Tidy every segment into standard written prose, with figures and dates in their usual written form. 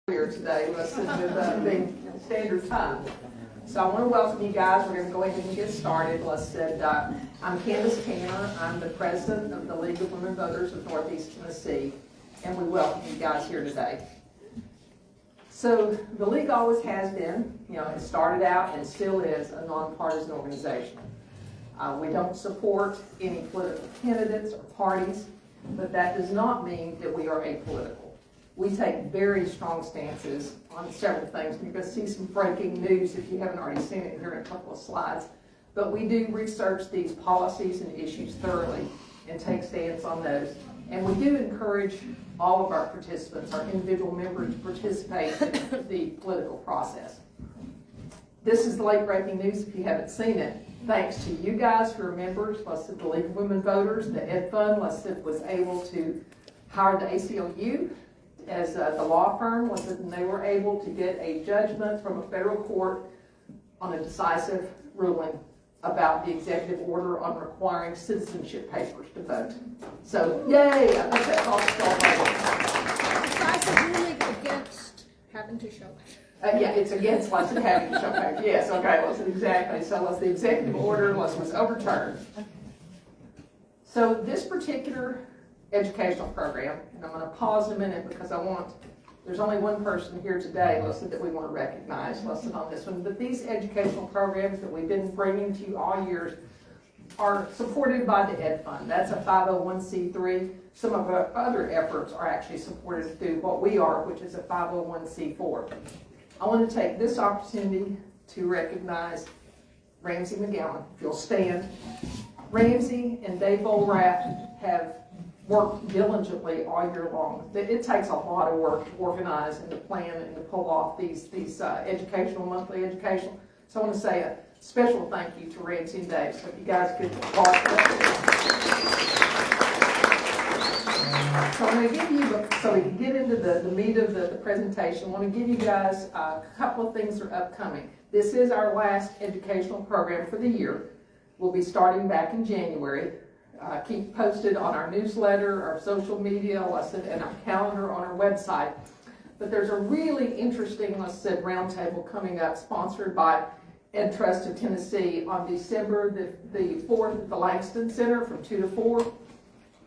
Here today, listed with the standard time. So I want to welcome you guys. We're going to go ahead and get started. I'm Candace Tanner. I'm the president of the League of Women Voters of Northeast Tennessee, and we welcome you guys here today. So the League always has been, it started out and still is a nonpartisan organization. We don't support any political candidates or parties, but that does not mean that we are apolitical. We take very strong stances on several things. You're going to see some breaking news if you haven't already seen it here in a couple of slides. But we do research these policies and issues thoroughly and take stands on those. And we do encourage all of our participants, our individual members, to participate in the political process. This is the late breaking news if you haven't seen it. Thanks to you guys who are members, the League of Women Voters, the Ed Fund, was able to hire the ACLU as the law firm, and they were able to get a judgment from a federal court on a decisive ruling about the executive order on requiring citizenship papers to vote. So, yay! I think that's all Decisive ruling against having to show papers. Yeah, it's against having to show papers. Yes, okay, exactly. So the executive order was overturned. So this particular educational program, and I'm going to pause in a minute because there's only one person here today that we want to recognize on this one, but these educational programs that we've been bringing to you all years are supported by the Ed Fund. That's a 501c3. Some of our other efforts are actually supported through what we are, which is a 501c4. I want to take this opportunity to recognize Ramsey McGowan. If you'll stand. Ramsey and Dave Volrath have worked diligently all year long. It takes a lot of work to organize and to plan and to pull off these monthly educational. So I want to say a special thank you to Ramsey and Dave. So if you guys could applaud for that. So I'm going to give you, so we can get into the meat of the presentation, I want to give you guys a couple of things that are upcoming. This is our last educational program for the year. We'll be starting back in January. Keep posted on our newsletter, our social media, and our calendar on our website. But there's a really interesting, roundtable coming up, sponsored by Ed Trust of Tennessee on December the 4th at the Langston Center from 2 to 4.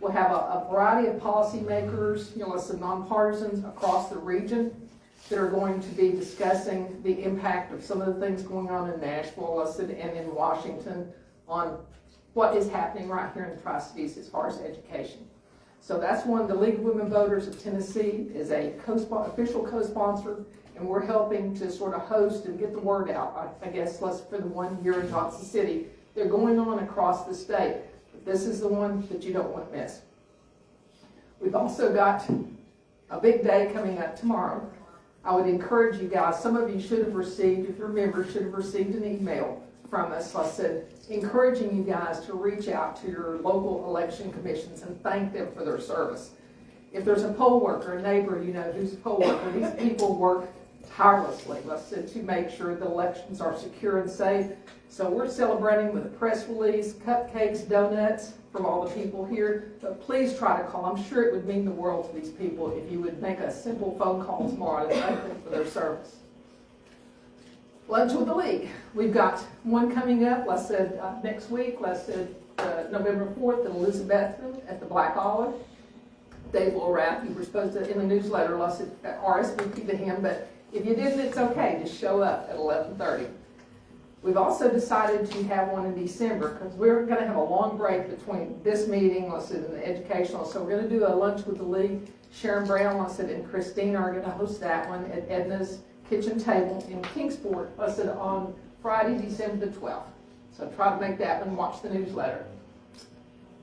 We'll have a variety of policymakers, nonpartisans across the region that are going to be discussing the impact of some of the things going on in Nashville, and in Washington on what is happening right here in the Tri-Cities as far as education. So that's one. The League of Women Voters of Tennessee is a official co-sponsor, and we're helping to sort of host and get the word out, I guess, for the one here in Johnson City. They're going on across the state. But this is the one that you don't want to miss. We've also got a big day coming up tomorrow. I would encourage you guys, some of you should have received, if you're members, should have received an email from us, encouraging you guys to reach out to your local election commissions and thank them for their service. If there's a poll worker, a neighbor who's a poll worker, these people work tirelessly, to make sure the elections are secure and safe. So we're celebrating with a press release, cupcakes, donuts from all the people here. But please try to call. I'm sure it would mean the world to these people if you would make a simple phone call tomorrow to thank them for their service. Lunch with the League. We've got one coming up, next week, November 4th in Elizabethton at the Black Olive. Dave Volrath, you were supposed to, in the newsletter, RSVP to him, but if you didn't, it's okay. Just show up at 11:30. We've also decided to have one in December because we're going to have a long break between this meeting, and the educational. So we're going to do a lunch with the League. Sharon Brown, and Christina are going to host that one at Edna's Kitchen Table in Kingsport, on Friday, December the 12th. So try to make that one, watch the newsletter.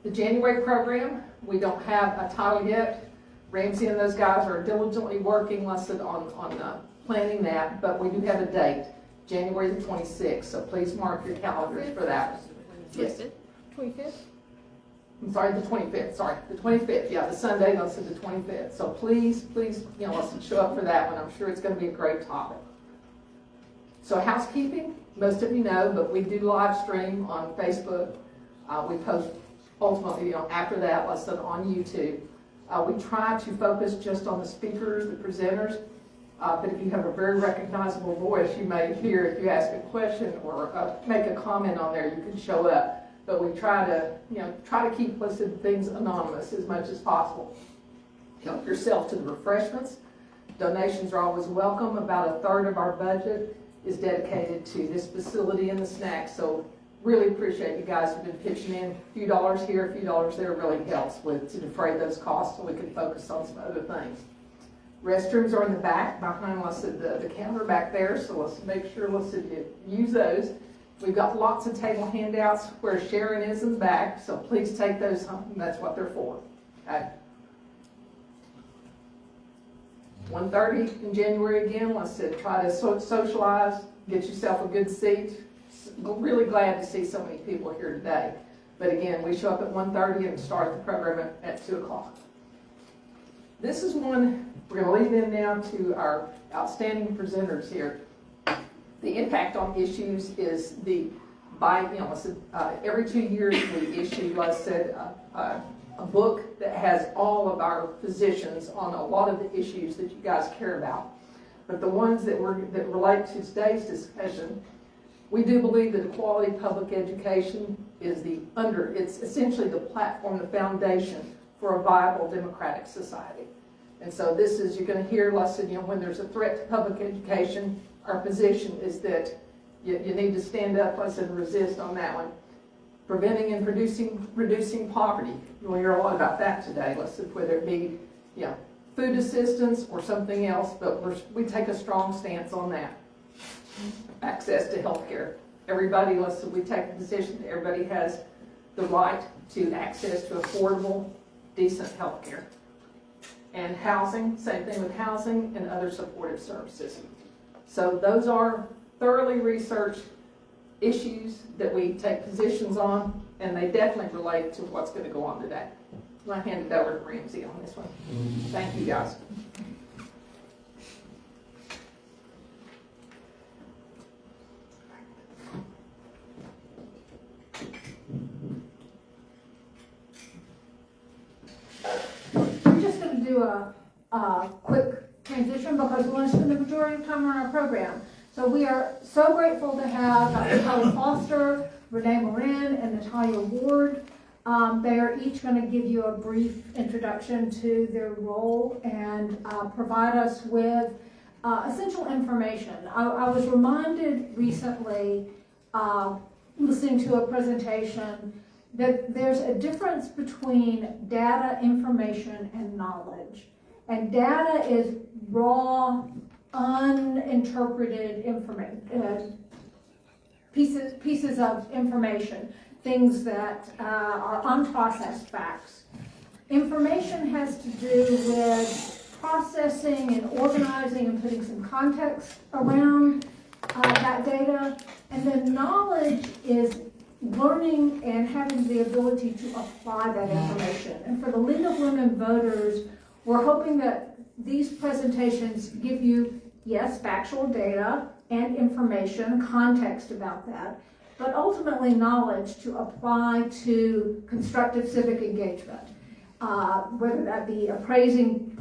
The January program, we don't have a title yet. Ramsey and those guys are diligently working, on planning that, but we do have a date, January the 26th. So please mark your calendars for that. Yes. 25th? I'm sorry, the 25th. Sorry, the 25th. Yeah, the Sunday, the 25th. So please, show up for that one. I'm sure it's going to be a great topic. So housekeeping, most of you know, but we do live stream on Facebook. We post ultimately, after that, on YouTube. We try to focus just on the speakers, the presenters. But if you have a very recognizable voice, you may hear if you ask a question or make a comment on there, you can show up. But we try to keep listed things anonymous as much as possible. Help yourself to the refreshments. Donations are always welcome. About a third of our budget is dedicated to this facility and the snacks. So really appreciate you guys who've been pitching in. A few dollars here, a few dollars there really helps to defray those costs so we can focus on some other things. Restrooms are in the back behind the counter back there, so let's make sure you use those. We've got lots of table handouts where Sharon is in the back, so please take those home. That's what they're for. Okay. 1:30 in January again. Let's try to socialize, get yourself a good seat. Really glad to see so many people here today. But again, we show up at 1:30 and start the program at 2 o'clock. This is one we're going to lead in now to our outstanding presenters here. The impact on issues is every 2 years we issue, like I said, a book that has all of our positions on a lot of the issues that you guys care about. But the ones that relate to today's discussion, we do believe that quality public education is it's essentially the platform, the foundation for a viable democratic society. And so this is, you're going to hear lesson, when there's a threat to public education, our position is that you need to stand up, and resist on that one. Preventing and reducing poverty. You'll hear a lot about that today, whether it be, food assistance or something else, but we take a strong stance on that. Access to health care. Everybody, we take the position that everybody has the right to access to affordable, decent health care. And housing, same thing with housing and other supportive services. So those are thoroughly researched issues that we take positions on, and they definitely relate to what's going to go on today. I'm going to hand it over to Ramsey on this one. Thank you, guys. I'm just going to do a quick transition because we want to spend the majority of time on our program. So we are so grateful to have Dr. Kelly Foster, Renee Moran, and Natalia Ward. They are each going to give you a brief introduction to their role and provide us with essential information. I was reminded recently, listening to a presentation, that there's a difference between data, information, and knowledge. And data is raw, uninterpreted information, pieces of information, things that are unprocessed facts. Information has to do with processing and organizing and putting some context around that data. And then knowledge is learning and having the ability to apply that information. And for the League of Women Voters, we're hoping that these presentations give you, yes, factual data and information, context about that, but ultimately knowledge to apply to constructive civic engagement, whether that be appraising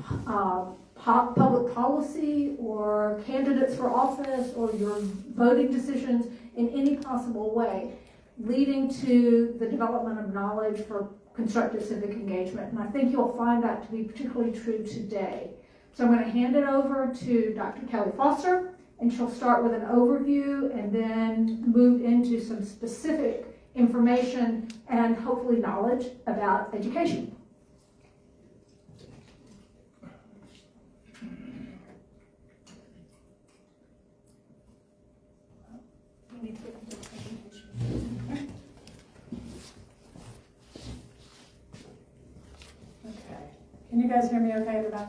public policy or candidates for office or your voting decisions in any possible way, leading to the development of knowledge for constructive civic engagement. And I think you'll find that to be particularly true today. So I'm going to hand it over to Dr. Kelly Foster, and she'll start with an overview and then move into some specific information and hopefully knowledge about education. Okay. Can you guys hear me okay in the back?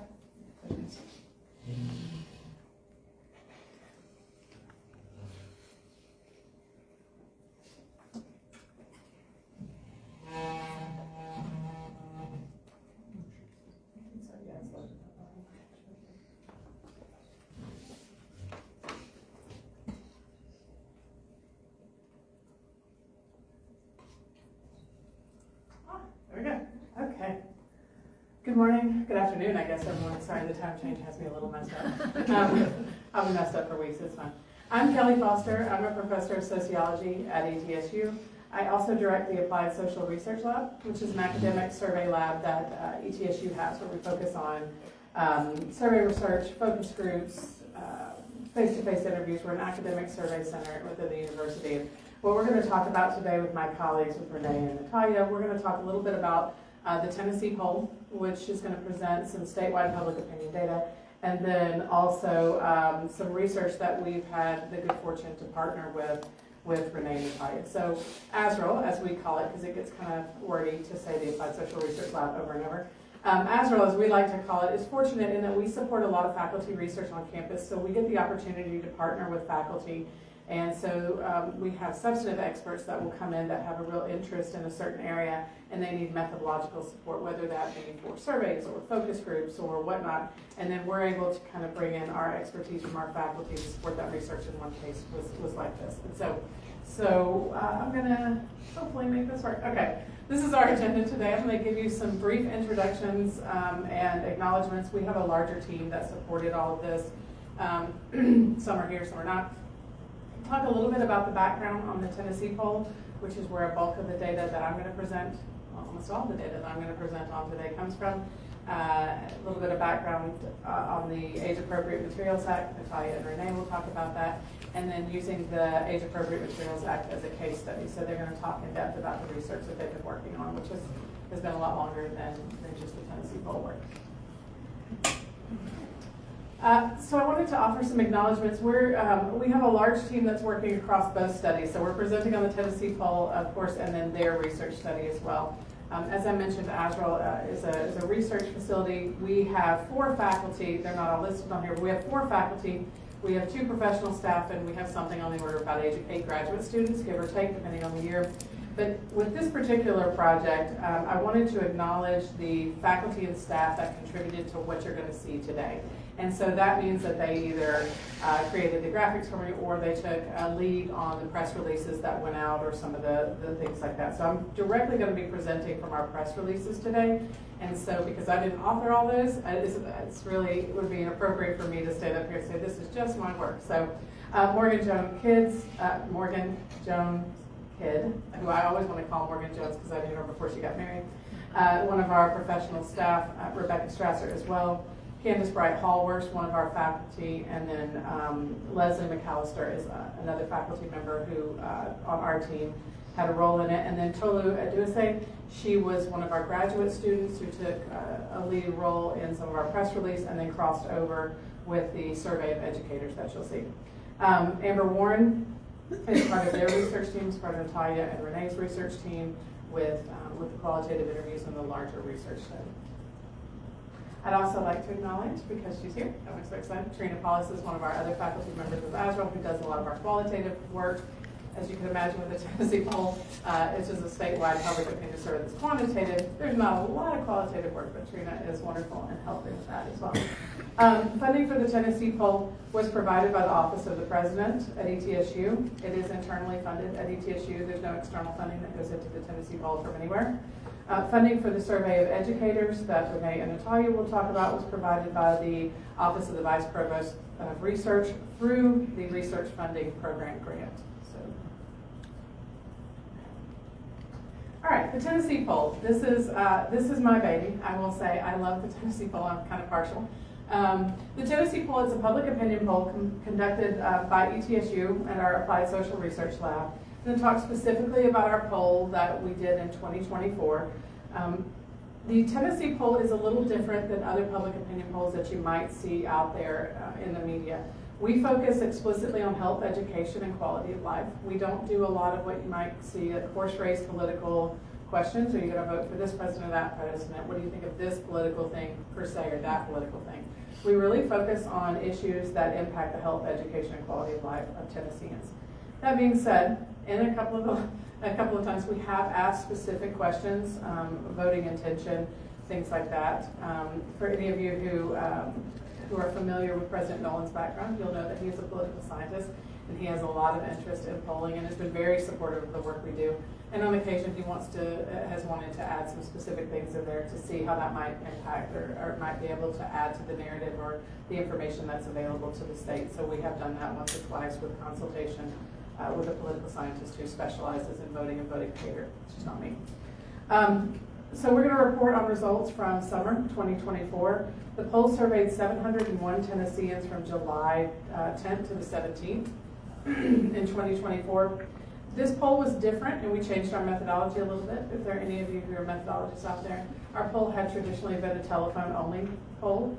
Good morning, good afternoon, I guess everyone. Sorry, the time change has me a little messed up. I'll be messed up for weeks, it's fine. I'm Kelly Foster. I'm a professor of sociology at ETSU. I also direct the Applied Social Research Lab, which is an academic survey lab that ETSU has, where we focus on survey research, focus groups, face-to-face interviews. We're an academic survey center within the university. What we're going to talk about today with my colleagues, with Renee and Natalia, we're going to talk a little bit about the Tennessee poll, which is going to present some statewide public opinion data, and then also some research that we've had the good fortune to partner with Renee and Natalia. So ASRL, as we call it, because it gets kind of wordy to say the Applied Social Research Lab over and over. ASRL, as we like to call it, is fortunate in that we support a lot of faculty research on campus, so we get the opportunity to partner with faculty. And so we have substantive experts that will come in that have a real interest in a certain area, and they need methodological support, whether that be for surveys or focus groups or whatnot. And then we're able to kind of bring in our expertise from our faculty to support that research. In one case was like this. And so I'm going to hopefully make this work. Okay, this is our agenda today. I'm going to give you some brief introductions and acknowledgments. We have a larger team that supported all of this. Some are here, some are not. Talk a little bit about the background on the Tennessee poll, which is where a bulk of the data that I'm going to present, well, almost all the data that I'm going to present on today comes from. A little bit of background on the Age Appropriate Materials Act. Natalia and Renee will talk about that. And then using the Age Appropriate Materials Act as a case study. So they're going to talk in depth about the research that they've been working on, which has been a lot longer than just the Tennessee poll work. So I wanted to offer some acknowledgments. We have a large team that's working across both studies. So we're presenting on the Tennessee poll, of course, and then their research study as well. As I mentioned, ASRL is a research facility. We have 4 faculty. They're not all listed on here, but we have 4 faculty. We have 2 professional staff, and we have something on the order of about 8 graduate students, give or take, depending on the year. But with this particular project, I wanted to acknowledge the faculty and staff that contributed to what you're going to see today. And so that means that they either created the graphics for me, or they took a lead on the press releases that went out, or some of the things like that. So I'm directly going to be presenting from our press releases today. And so because I didn't author all those, it would be inappropriate for me to stand up here and say, this is just my work. So Morgan Jones Kidd, who I always want to call Morgan Jones because I knew her before she got married. One of our professional staff, Rebecca Strasser as well. Candace Bright-Hallworth, one of our faculty, and then Leslie McAllister is another faculty member who on our team had a role in it. And then Tolu Aduase, she was one of our graduate students who took a lead role in some of our press release and then crossed over with the survey of educators that you'll see. Amber Warren is part of their research team, is part of Natalia and Renee's research team with the qualitative interviews and the larger research study. I'd also like to acknowledge, because she's here, I'm so excited, Trina Paulus is one of our other faculty members of ASRL who does a lot of our qualitative work. As you can imagine with the Tennessee poll, it's just a statewide public opinion survey that's quantitative. There's not a lot of qualitative work, but Trina is wonderful in helping with that as well. Funding for the Tennessee poll was provided by the Office of the President at ETSU. It is internally funded at ETSU. There's no external funding that goes into the Tennessee poll from anywhere. Funding for the survey of educators that Renee and Natalia will talk about was provided by the Office of the Vice Provost of Research through the Research Funding Program grant. All right, the Tennessee poll. This is my baby. I will say I love the Tennessee poll. I'm kind of partial. The Tennessee poll is a public opinion poll conducted by ETSU and our Applied Social Research Lab. And to talk specifically about our poll that we did in 2024. The Tennessee poll is a little different than other public opinion polls that you might see out there in the media. We focus explicitly on health, education, and quality of life. We don't do a lot of what you might see at horse race political questions. Are you going to vote for this president or that president? What do you think of this political thing per se or that political thing? We really focus on issues that impact the health, education, and quality of life of Tennesseans. That being said, in a couple of times we have asked specific questions, voting intention, things like that. For any of you who are familiar with President Nolan's background, you'll know that he is a political scientist, and he has a lot of interest in polling and has been very supportive of the work we do. And on occasion, he has wanted to add some specific things in there to see how that might impact or might be able to add to the narrative or the information that's available to the state. So we have done that once or twice with consultation with a political scientist who specializes in voting and voting behavior, which is not me. So we're going to report on results from summer 2024. The poll surveyed 701 Tennesseans from July 10th to the 17th in 2024. This poll was different, and we changed our methodology a little bit. If there are any of you who are methodologists out there, our poll had traditionally been a telephone-only poll.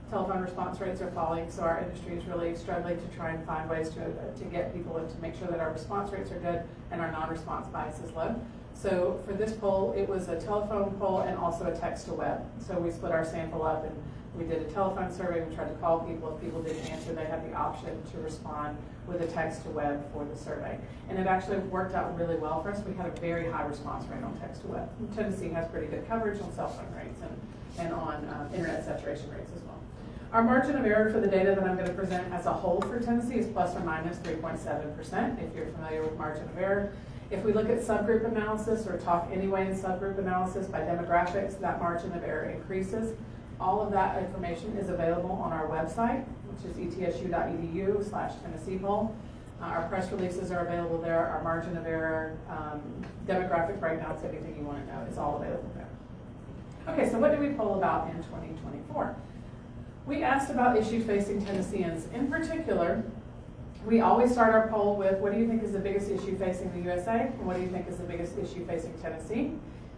Telephone response rates are falling, so our industry is really struggling to try and find ways to get people and to make sure that our response rates are good and our non-response bias is low. So for this poll, it was a telephone poll and also a text to web. So we split our sample up and we did a telephone survey. We tried to call people. If people didn't answer, they had the option to respond with a text to web for the survey. And it actually worked out really well for us. We had a very high response rate on text to web. Tennessee has pretty good coverage on cell phone rates and on internet saturation rates as well. Our margin of error for the data that I'm going to present as a whole for Tennessee is plus or minus 3.7%, if you're familiar with margin of error. If we look at subgroup analysis or talk anyway in subgroup analysis by demographics, that margin of error increases. All of that information is available on our website, which is etsu.edu/Tennessee poll. Our press releases are available there. Our margin of error, demographic breakdowns, anything you want to know is all available there. Okay, so what did we poll about in 2024? We asked about issues facing Tennesseans. In particular, we always start our poll with, what do you think is the biggest issue facing the USA? And what do you think is the biggest issue facing Tennessee?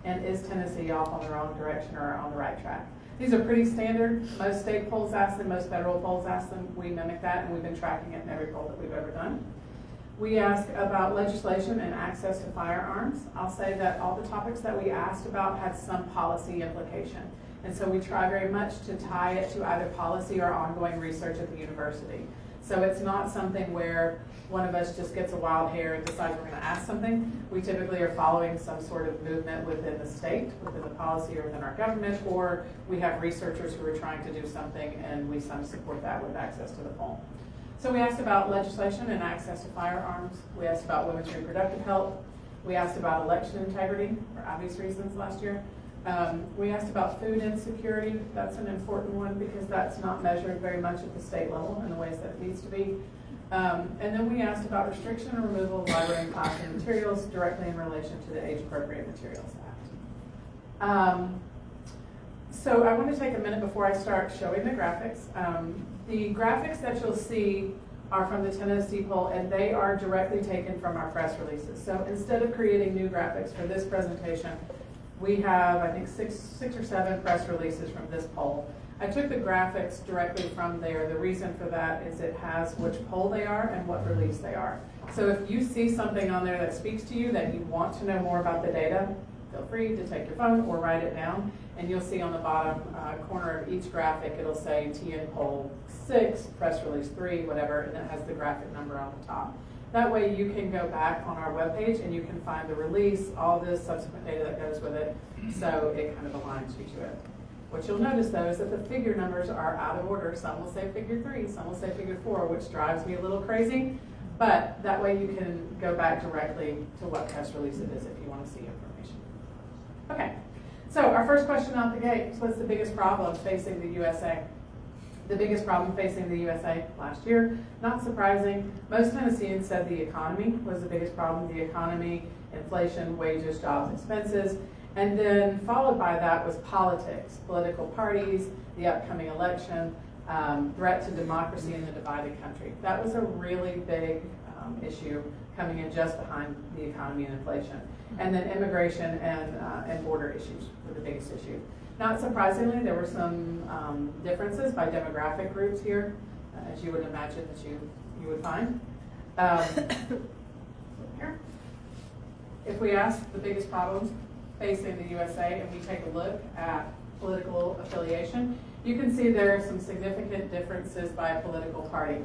And is Tennessee off on the wrong direction or on the right track? These are pretty standard. Most state polls ask them, most federal polls ask them. We mimic that, and we've been tracking it in every poll that we've ever done. We ask about legislation and access to firearms. I'll say that all the topics that we asked about had some policy implication. And so we try very much to tie it to either policy or ongoing research at the university. So it's not something where one of us just gets a wild hair and decides we're going to ask something. We typically are following some sort of movement within the state, within the policy, or within our government, or we have researchers who are trying to do something and we some support that with access to the poll. So we asked about legislation and access to firearms. We asked about women's reproductive health. We asked about election integrity for obvious reasons last year. We asked about food insecurity. That's an important one because that's not measured very much at the state level in the ways that it needs to be. And then we asked about restriction and removal of library and classroom materials directly in relation to the Age Appropriate Materials Act. So I want to take a minute before I start showing the graphics. The graphics that you'll see are from the Tennessee poll, and they are directly taken from our press releases. So instead of creating new graphics for this presentation, we have, I think, six or seven press releases from this poll. I took the graphics directly from there. The reason for that is it has which poll they are and what release they are. So if you see something on there that speaks to you, that you want to know more about the data, feel free to take your phone or write it down. And you'll see on the bottom corner of each graphic, it'll say TN poll 6, press release 3, whatever, and it has the graphic number on the top. That way you can go back on our webpage and you can find the release, all the subsequent data that goes with it, so it kind of aligns you to it. What you'll notice though is that the figure numbers are out of order. Some will say figure 3, some will say figure 4, which drives me a little crazy, but that way you can go back directly to what press release it is if you want to see information. Okay, so our first question out the gate is, what's the biggest problem facing the USA? The biggest problem facing the USA last year, not surprising, most Tennesseans said the economy was the biggest problem. The economy, inflation, wages, jobs, expenses, and then followed by that was politics, political parties, the upcoming election, threat to democracy in the divided country. That was a really big issue coming in just behind the economy and inflation. And then immigration and border issues were the biggest issue. Not surprisingly, there were some differences by demographic groups here, as you would imagine that you would find. Here. If we ask the biggest problems facing the USA and we take a look at political affiliation, you can see there are some significant differences by political party.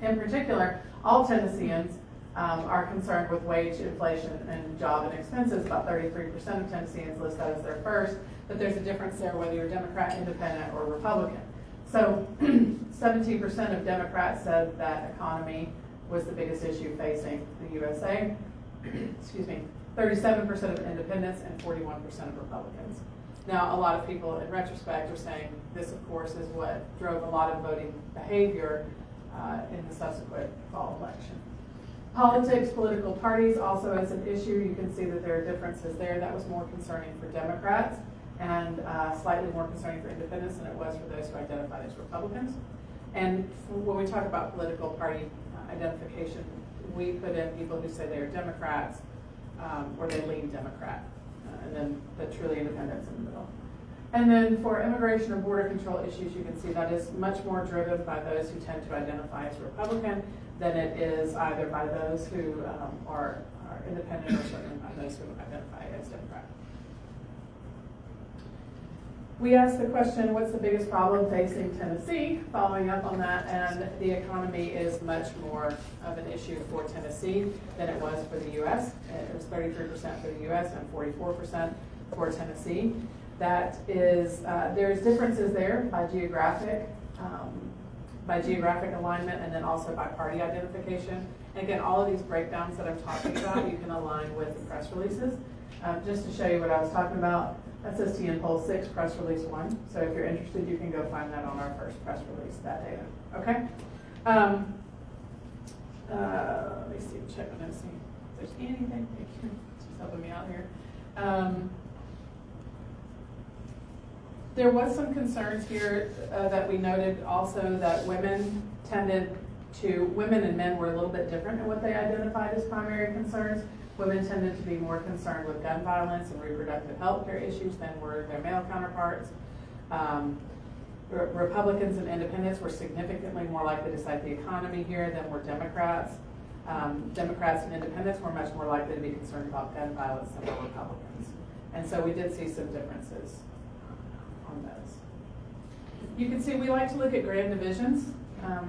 In particular, all Tennesseans are concerned with wage inflation and job and expenses. About 33% of Tennesseans list that as their first, but there's a difference there whether you're Democrat, Independent, or Republican. So 17% of Democrats said that economy was the biggest issue facing the USA. Excuse me. 37% of independents and 41% of Republicans. Now, a lot of people in retrospect are saying this, of course, is what drove a lot of voting behavior in the subsequent fall election. Politics, political parties also as an issue. You can see that there are differences there. That was more concerning for Democrats and slightly more concerning for independents than it was for those who identified as Republicans. And when we talk about political party identification, we put in people who say they are Democrats or they lean Democrat, and then the truly independents in the middle. And then for immigration and border control issues, you can see that is much more driven by those who tend to identify as Republican than it is either by those who are independent or certainly by those who identify as Democrat. We asked the question, what's the biggest problem facing Tennessee? Following up on that, and the economy is much more of an issue for Tennessee than it was for the U.S. It was 33% for the U.S. and 44% for Tennessee. That is, there's differences there by geographic alignment and then also by party identification. And again, all of these breakdowns that I'm talking about, you can align with the press releases. Just to show you what I was talking about, that's STN Poll 6, press release 1. So if you're interested, you can go find that on our first press release, that data. Okay? Let me see, check on this, see if there's anything. Just helping me out here. There was some concerns here that we noted also that women and men were a little bit different in what they identified as primary concerns. Women tended to be more concerned with gun violence and reproductive health care issues than were their male counterparts. Republicans and independents were significantly more likely to cite the economy here than were Democrats. Democrats and independents were much more likely to be concerned about gun violence than were Republicans. And so we did see some differences on those. You can see we like to look at grand divisions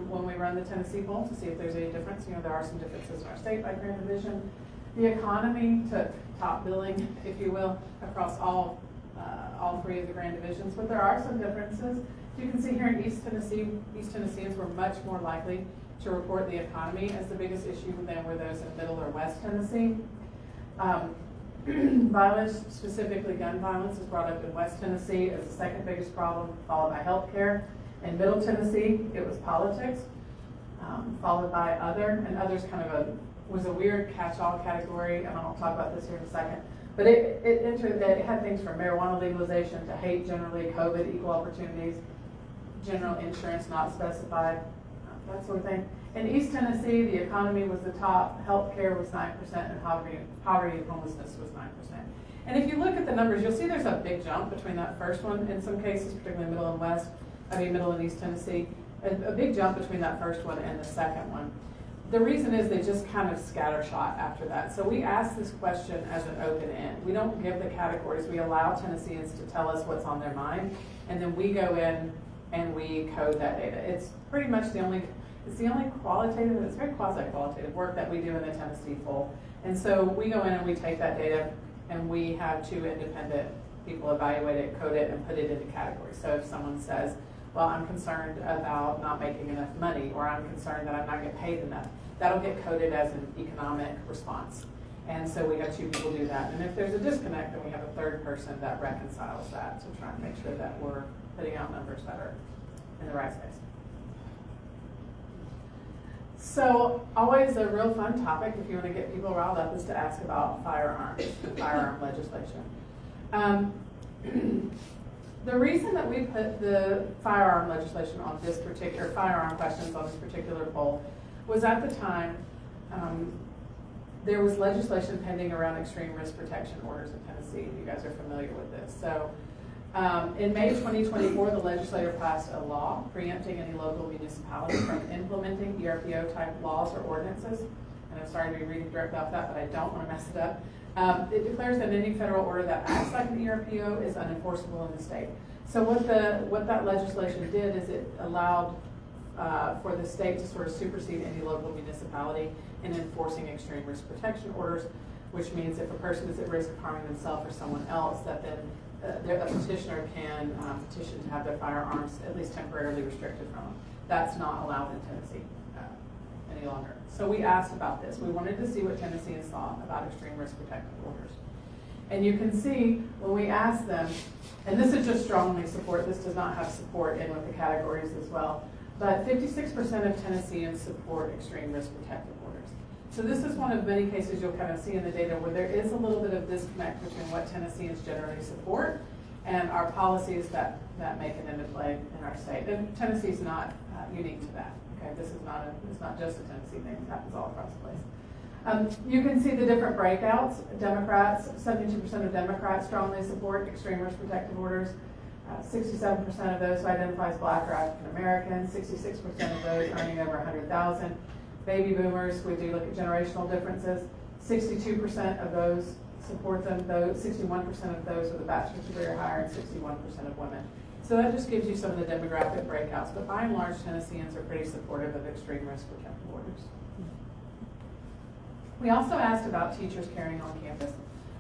when we run the Tennessee poll to see if there's any difference. You know, there are some differences in our state by grand division. The economy took top billing, if you will, across all three of the grand divisions, but there are some differences. You can see here in East Tennessee, East Tennesseans were much more likely to report the economy as the biggest issue than were those in Middle or West Tennessee. Violence, specifically gun violence, is brought up in West Tennessee as the second biggest problem, followed by healthcare. In Middle Tennessee, it was politics, followed by other, and others kind of was a weird catch-all category, and I'll talk about this here in a second. But it had things from marijuana legalization to hate generally, COVID, equal opportunities, general insurance not specified, that sort of thing. In East Tennessee, the economy was the top, healthcare was 9%, and poverty and homelessness was 9%. And if you look at the numbers, you'll see there's a big jump between that first one in some cases, particularly Middle and East Tennessee, a big jump between that first one and the second one. The reason is they just kind of scattershot after that. So we ask this question as an open end. We don't give the categories. We allow Tennesseans to tell us what's on their mind, and then we go in and we code that data. It's pretty much the only qualitative, it's very quasi-qualitative work that we do in the Tennessee poll. And so we go in and we take that data and we have two independent people evaluate it, code it, and put it into categories. So if someone says, well, I'm concerned about not making enough money, or I'm concerned that I'm not getting paid enough, that'll get coded as an economic response. And so we have two people do that. And if there's a disconnect, then we have a third person that reconciles that to try and make sure that we're putting out numbers that are in the right space. So always a real fun topic, if you want to get people riled up, is to ask about firearms and firearm legislation. The reason that we put the firearm legislation on this particular, firearm questions on this particular poll was at the time there was legislation pending around extreme risk protection orders in Tennessee. You guys are familiar with this. So in May 2024, the legislature passed a law preempting any local municipality from implementing ERPO type laws or ordinances. And I'm sorry to be reading directly off that, but I don't want to mess it up. It declares that any federal order that acts like an ERPO is unenforceable in the state. So what that legislation did is it allowed for the state to sort of supersede any local municipality in enforcing extreme risk protection orders, which means if a person is at risk of harming themselves or someone else, that then a petitioner can petition to have their firearms at least temporarily restricted from them. That's not allowed in Tennessee any longer. So we asked about this. We wanted to see what Tennesseans thought about extreme risk protective orders. And you can see when we asked them, and this is just strongly support, this does not have support in with the categories as well, but 56% of Tennesseans support extreme risk protective orders. So this is one of many cases you'll kind of see in the data where there is a little bit of disconnect between what Tennesseans generally support and our policies that make it into play in our state. And Tennessee's not unique to that. Okay, this is it's not just a Tennessee thing. It happens all across the place. You can see the different breakouts. Democrats, 72% of Democrats strongly support extreme risk protective orders. 67% of those who identify as Black or African American. 66% of those earning over $100,000. Baby boomers, we do look at generational differences. 62% of those support them. 61% of those with a bachelor's degree or higher, and 61% of women. So that just gives you some of the demographic breakouts. But by and large, Tennesseans are pretty supportive of extreme risk protective orders. We also asked about teachers carrying on campus.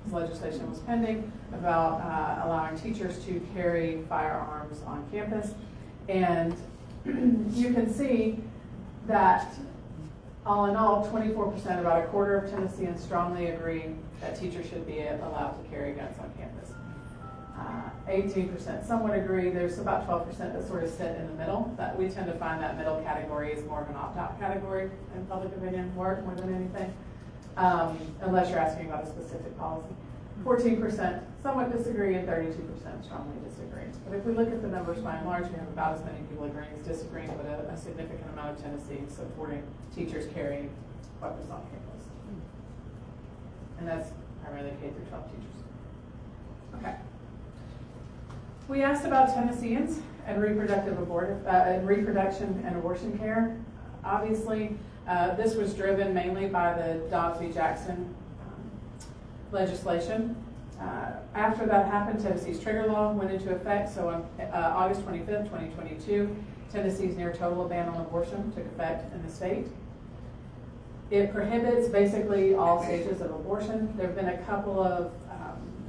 This legislation was pending about allowing teachers to carry firearms on campus. And you can see that all in all, 24%, about a quarter of Tennesseans strongly agree that teachers should be allowed to carry guns on campus. 18% somewhat agree. There's about 12% that sort of sit in the middle. That we tend to find that middle category is more of an opt-out category in public opinion work more than anything, unless you're asking about a specific policy. 14% somewhat disagree and 32% strongly disagree. But if we look at the numbers by and large, we have about as many people agreeing as disagreeing, but a significant amount of Tennesseans supporting teachers carrying weapons on campus. And that's primarily K through 12 teachers. Okay. We asked about Tennesseans and reproduction and abortion care. Obviously, this was driven mainly by the Dobbs v. Jackson legislation. After that happened, Tennessee's trigger law went into effect. So on August 25th, 2022, Tennessee's near total ban on abortion took effect in the state. It prohibits basically all stages of abortion. There have been a couple of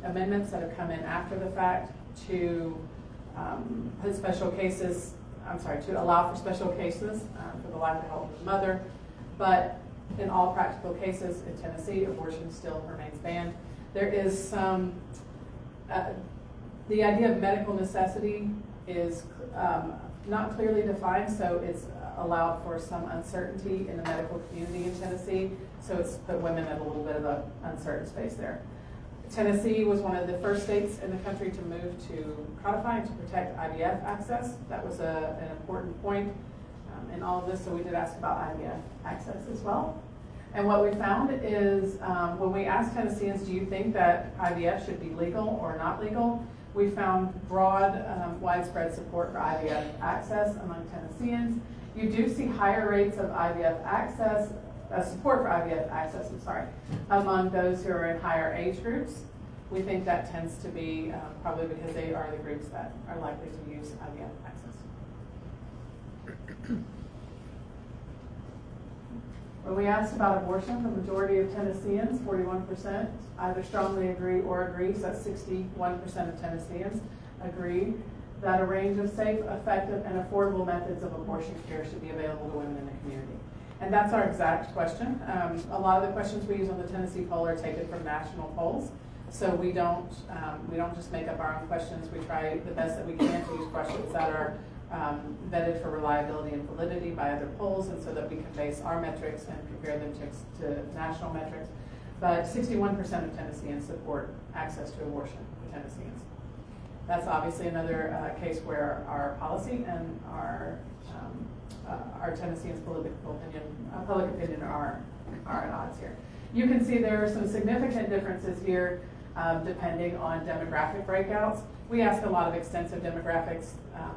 amendments that have come in after the fact to put special cases, to allow for special cases for the life and health of the mother. But in all practical cases in Tennessee, abortion still remains banned. There is some, the idea of medical necessity is not clearly defined, so it's allowed for some uncertainty in the medical community in Tennessee, so it's put women in a little bit of an uncertain space there. Tennessee was one of the first states in the country to move to codify and to protect IVF access. That was an important point in all of this, so we did ask about IVF access as well. And what we found is when we asked Tennesseans, do you think that IVF should be legal or not legal? We found broad, widespread support for IVF access among Tennesseans. You do see higher rates of IVF access, support for IVF access, among those who are in higher age groups. We think that tends to be probably because they are the groups that are likely to use IVF access. When we asked about abortion, the majority of Tennesseans, 41%, either strongly agree or agree, so that's 61% of Tennesseans agree that a range of safe, effective, and affordable methods of abortion care should be available to women in the community. And that's our exact question. A lot of the questions we use on the Tennessee poll are taken from national polls. So we don't just make up our own questions. We try the best that we can to use questions that are vetted for reliability and validity by other polls, and so that we can base our metrics and compare them to national metrics. But 61% of Tennesseans support access to abortion for Tennesseans. That's obviously another case where our policy and our Tennesseans' public opinion are at odds here. You can see there are some significant differences here depending on demographic breakouts. We ask a lot of extensive demographics,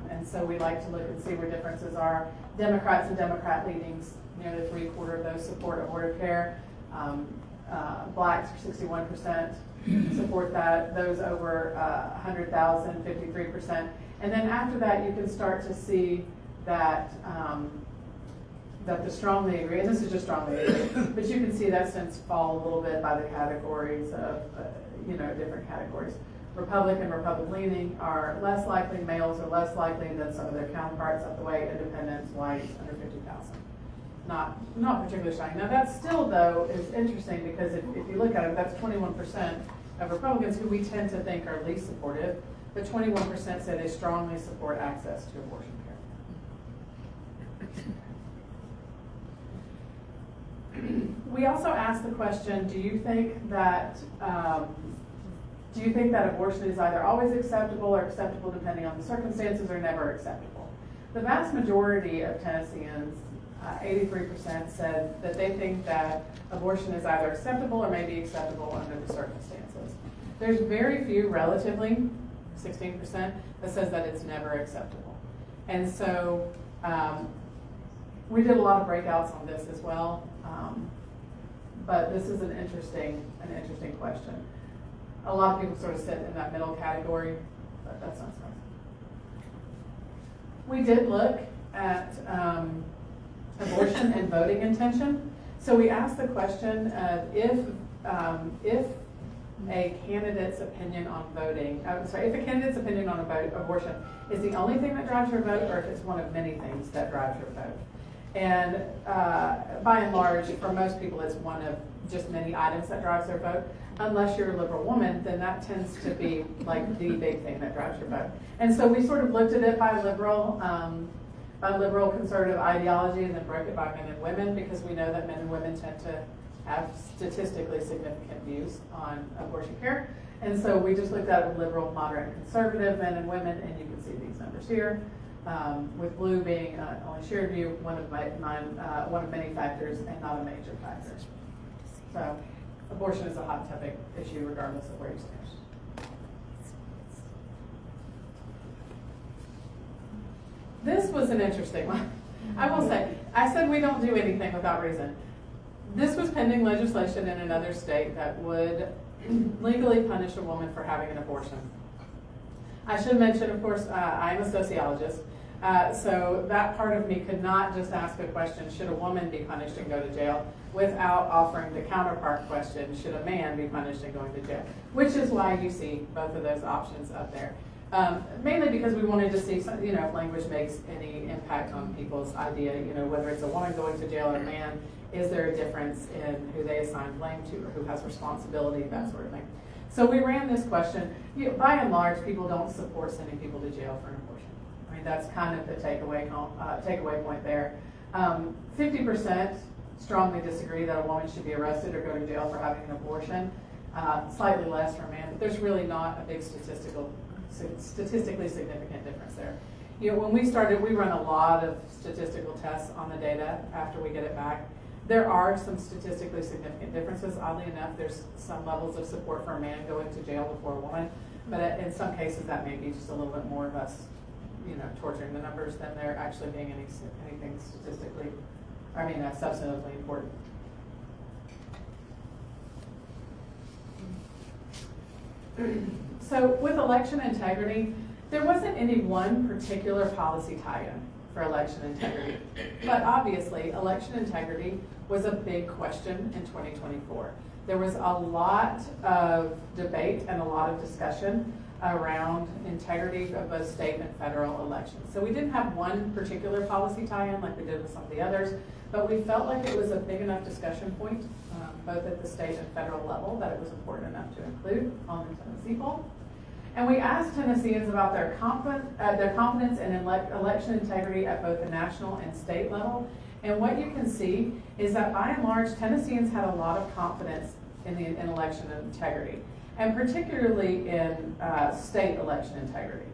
and so we like to look and see where differences are. Democrats and Democrat leanings, nearly 3/4 of those support abortive care. Blacks are 61%, support that. Those over 100,000, 53%. And then after that, you can start to see that that the strongly agree, and this is just strongly agree, but you can see that since fall a little bit by the categories of, different categories. Republican, Republican-leaning are less likely, males are less likely than some of their counterparts up the way, independents, whites, under 50,000. Not particularly shocking. Now that still, though, is interesting because if you look at it, that's 21% of Republicans who we tend to think are least supportive, but 21% say they strongly support access to abortion care. We also asked the question, do you think that abortion is either always acceptable or acceptable depending on the circumstances or never acceptable? The vast majority of Tennesseans, 83%, said that they think that abortion is either acceptable or maybe acceptable under the circumstances. There's very few, relatively, 16%, that says that it's never acceptable. And so we did a lot of breakouts on this as well, but this is an interesting question. A lot of people sort of sit in that middle category, but that's not surprising. We did look at abortion and voting intention. So we asked the question of if a candidate's opinion on voting, if a candidate's opinion on abortion is the only thing that drives your vote, or if it's one of many things that drives your vote. And by and large, for most people, it's one of just many items that drives their vote. Unless you're a liberal woman, then that tends to be like the big thing that drives your vote. And so we sort of looked at it by liberal conservative ideology and then broke it by men and women, because we know that men and women tend to have statistically significant views on abortion care. And so we just looked at it with liberal, moderate, and conservative men and women, and you can see these numbers here. With blue being only shared view, one of many factors and not a major factor. So abortion is a hot topic issue regardless of where you stand. This was an interesting one. I will say, I said we don't do anything without reason. This was pending legislation in another state that would legally punish a woman for having an abortion. I should mention, of course, I am a sociologist, so that part of me could not just ask a question, should a woman be punished and go to jail, without offering the counterpart question, should a man be punished and going to jail? Which is why you see both of those options up there. Mainly because we wanted to see, if language makes any impact on people's idea, whether it's a woman going to jail or a man, is there a difference in who they assign blame to or who has responsibility, that sort of thing. So we ran this question. By and large, people don't support sending people to jail for an abortion. I mean, that's kind of the takeaway point there. 50% strongly disagree that a woman should be arrested or go to jail for having an abortion. Slightly less for a man, but there's really not a big statistically significant difference there. When we started, we run a lot of statistical tests on the data after we get it back. There are some statistically significant differences. Oddly enough, there's some levels of support for a man going to jail before a woman, but in some cases that may be just a little bit more of us, torturing the numbers than there actually being anything statistically, substantively important. So with election integrity, there wasn't any one particular policy tie-in for election integrity, but obviously election integrity was a big question in 2024. There was a lot of debate and a lot of discussion around integrity of both state and federal elections. So we didn't have one particular policy tie-in like we did with some of the others, but we felt like it was a big enough discussion point, both at the state and federal level, that it was important enough to include on the Tennessee poll. And we asked Tennesseans about their confidence in election integrity at both the national and state level. And what you can see is that by and large, Tennesseans had a lot of confidence in election integrity, and particularly in state election integrity.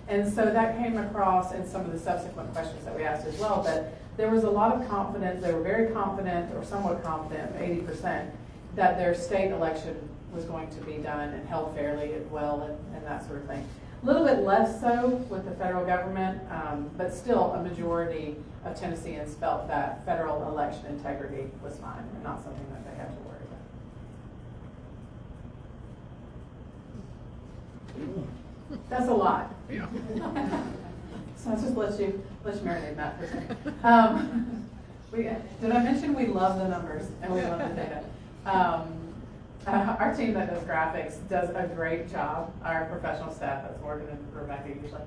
And so that came across in some of the subsequent questions that we asked as well, but there was a lot of confidence. They were very confident, or somewhat confident, 80%, that their state election was going to be done and held fairly and well and that sort of thing. A little bit less so with the federal government, but still a majority of Tennesseans felt that federal election integrity was fine and not something that they had to worry about. That's a lot. Yeah. So I'll just let you marinate in that for a second. Did I mention we love the numbers and we love the data? Our team that does graphics does a great job. Our professional staff that's working in Rebecca usually,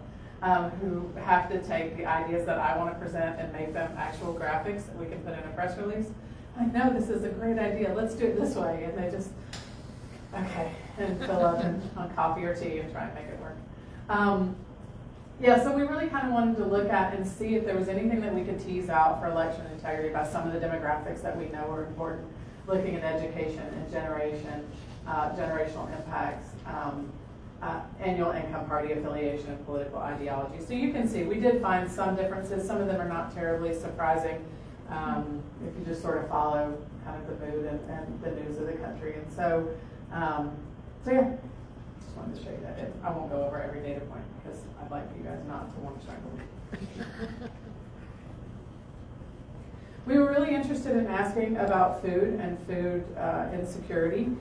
who have to take the ideas that I want to present and make them actual graphics that we can put in a press release. I know this is a great idea. Let's do it this way. And they just, okay, and fill up on coffee or tea and try and make it work. Yeah, so we really kind of wanted to look at and see if there was anything that we could tease out for election integrity by some of the demographics that we know are important, looking at education and generational impacts, annual income, party affiliation, and political ideology. So you can see we did find some differences. Some of them are not terribly surprising if you just sort of follow kind of the mood and the news of the country. And so, yeah. Just wanted to show you that. I won't go over every data point because I'd like you guys not to want to strangle me. We were really interested in asking about food and food insecurity.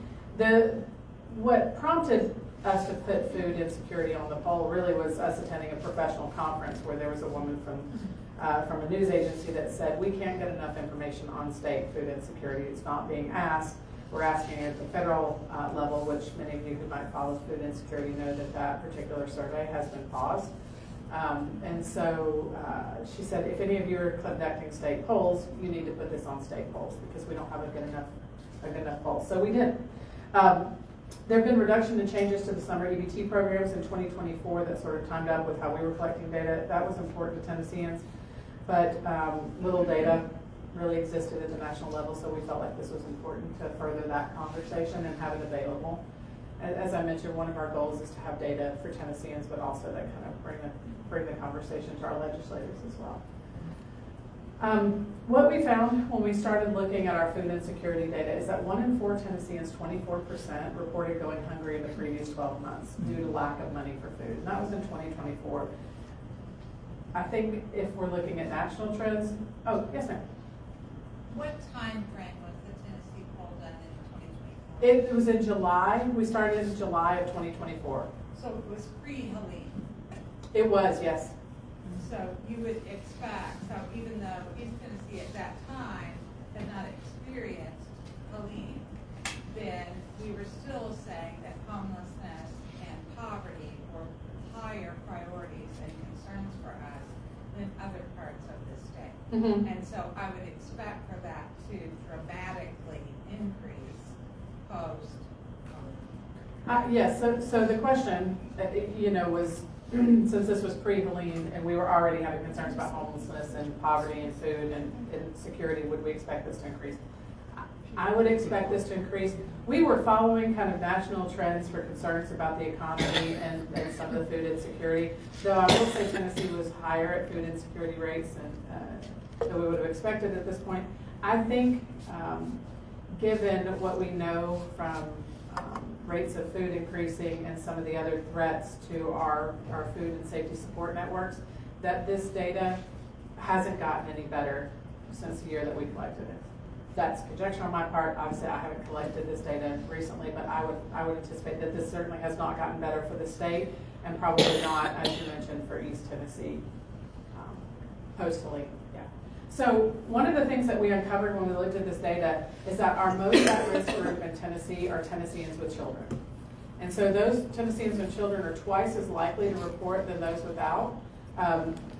What prompted us to put food insecurity on the poll really was us attending a professional conference where there was a woman from a news agency that said, we can't get enough information on state food insecurity. It's not being asked. We're asking at the federal level, which many of you who might follow food insecurity know that particular survey has been paused. And so she said, if any of you are conducting state polls, you need to put this on state polls because we don't have a good enough poll. So we did. There have been reduction and changes to the summer EBT programs in 2024 that sort of timed up with how we were collecting data. That was important to Tennesseans, but little data really existed at the national level, so we felt like this was important to further that conversation and have it available. As I mentioned, one of our goals is to have data for Tennesseans, but also to kind of bring the conversation to our legislators as well. What we found when we started looking at our food insecurity data is that 1 in 4 Tennesseans, 24%, reported going hungry in the previous 12 months due to lack of money for food. And that was in 2024. I think if we're looking at national trends, oh, yes, ma'am. What time frame was the Tennessee poll done in 2024? It was in July. We started in July of 2024. So it was pre-Helene. It was, yes. So you would expect, so even though East Tennessee at that time had not experienced Helene, then we were still saying that homelessness and poverty were higher priorities and concerns for us than other parts of the state. Mm-hmm. And so I would expect for that to dramatically increase post. Yes, so the question, was, since this was pre-Helene and we were already having concerns about homelessness and poverty and food and insecurity, would we expect this to increase? I would expect this to increase. We were following kind of national trends for concerns about the economy and some of the food insecurity, though I will say Tennessee was higher at food insecurity rates than we would have expected at this point. I think given what we know from rates of food increasing and some of the other threats to our food and safety support networks, that this data hasn't gotten any better since the year that we collected it. That's conjecture on my part. Obviously, I haven't collected this data recently, but I would anticipate that this certainly has not gotten better for the state, and probably not, as you mentioned, for East Tennessee post-Helene. Yeah. So one of the things that we uncovered when we looked at this data is that our most at-risk group in Tennessee are Tennesseans with children. And so those Tennesseans with children are twice as likely to report than those without.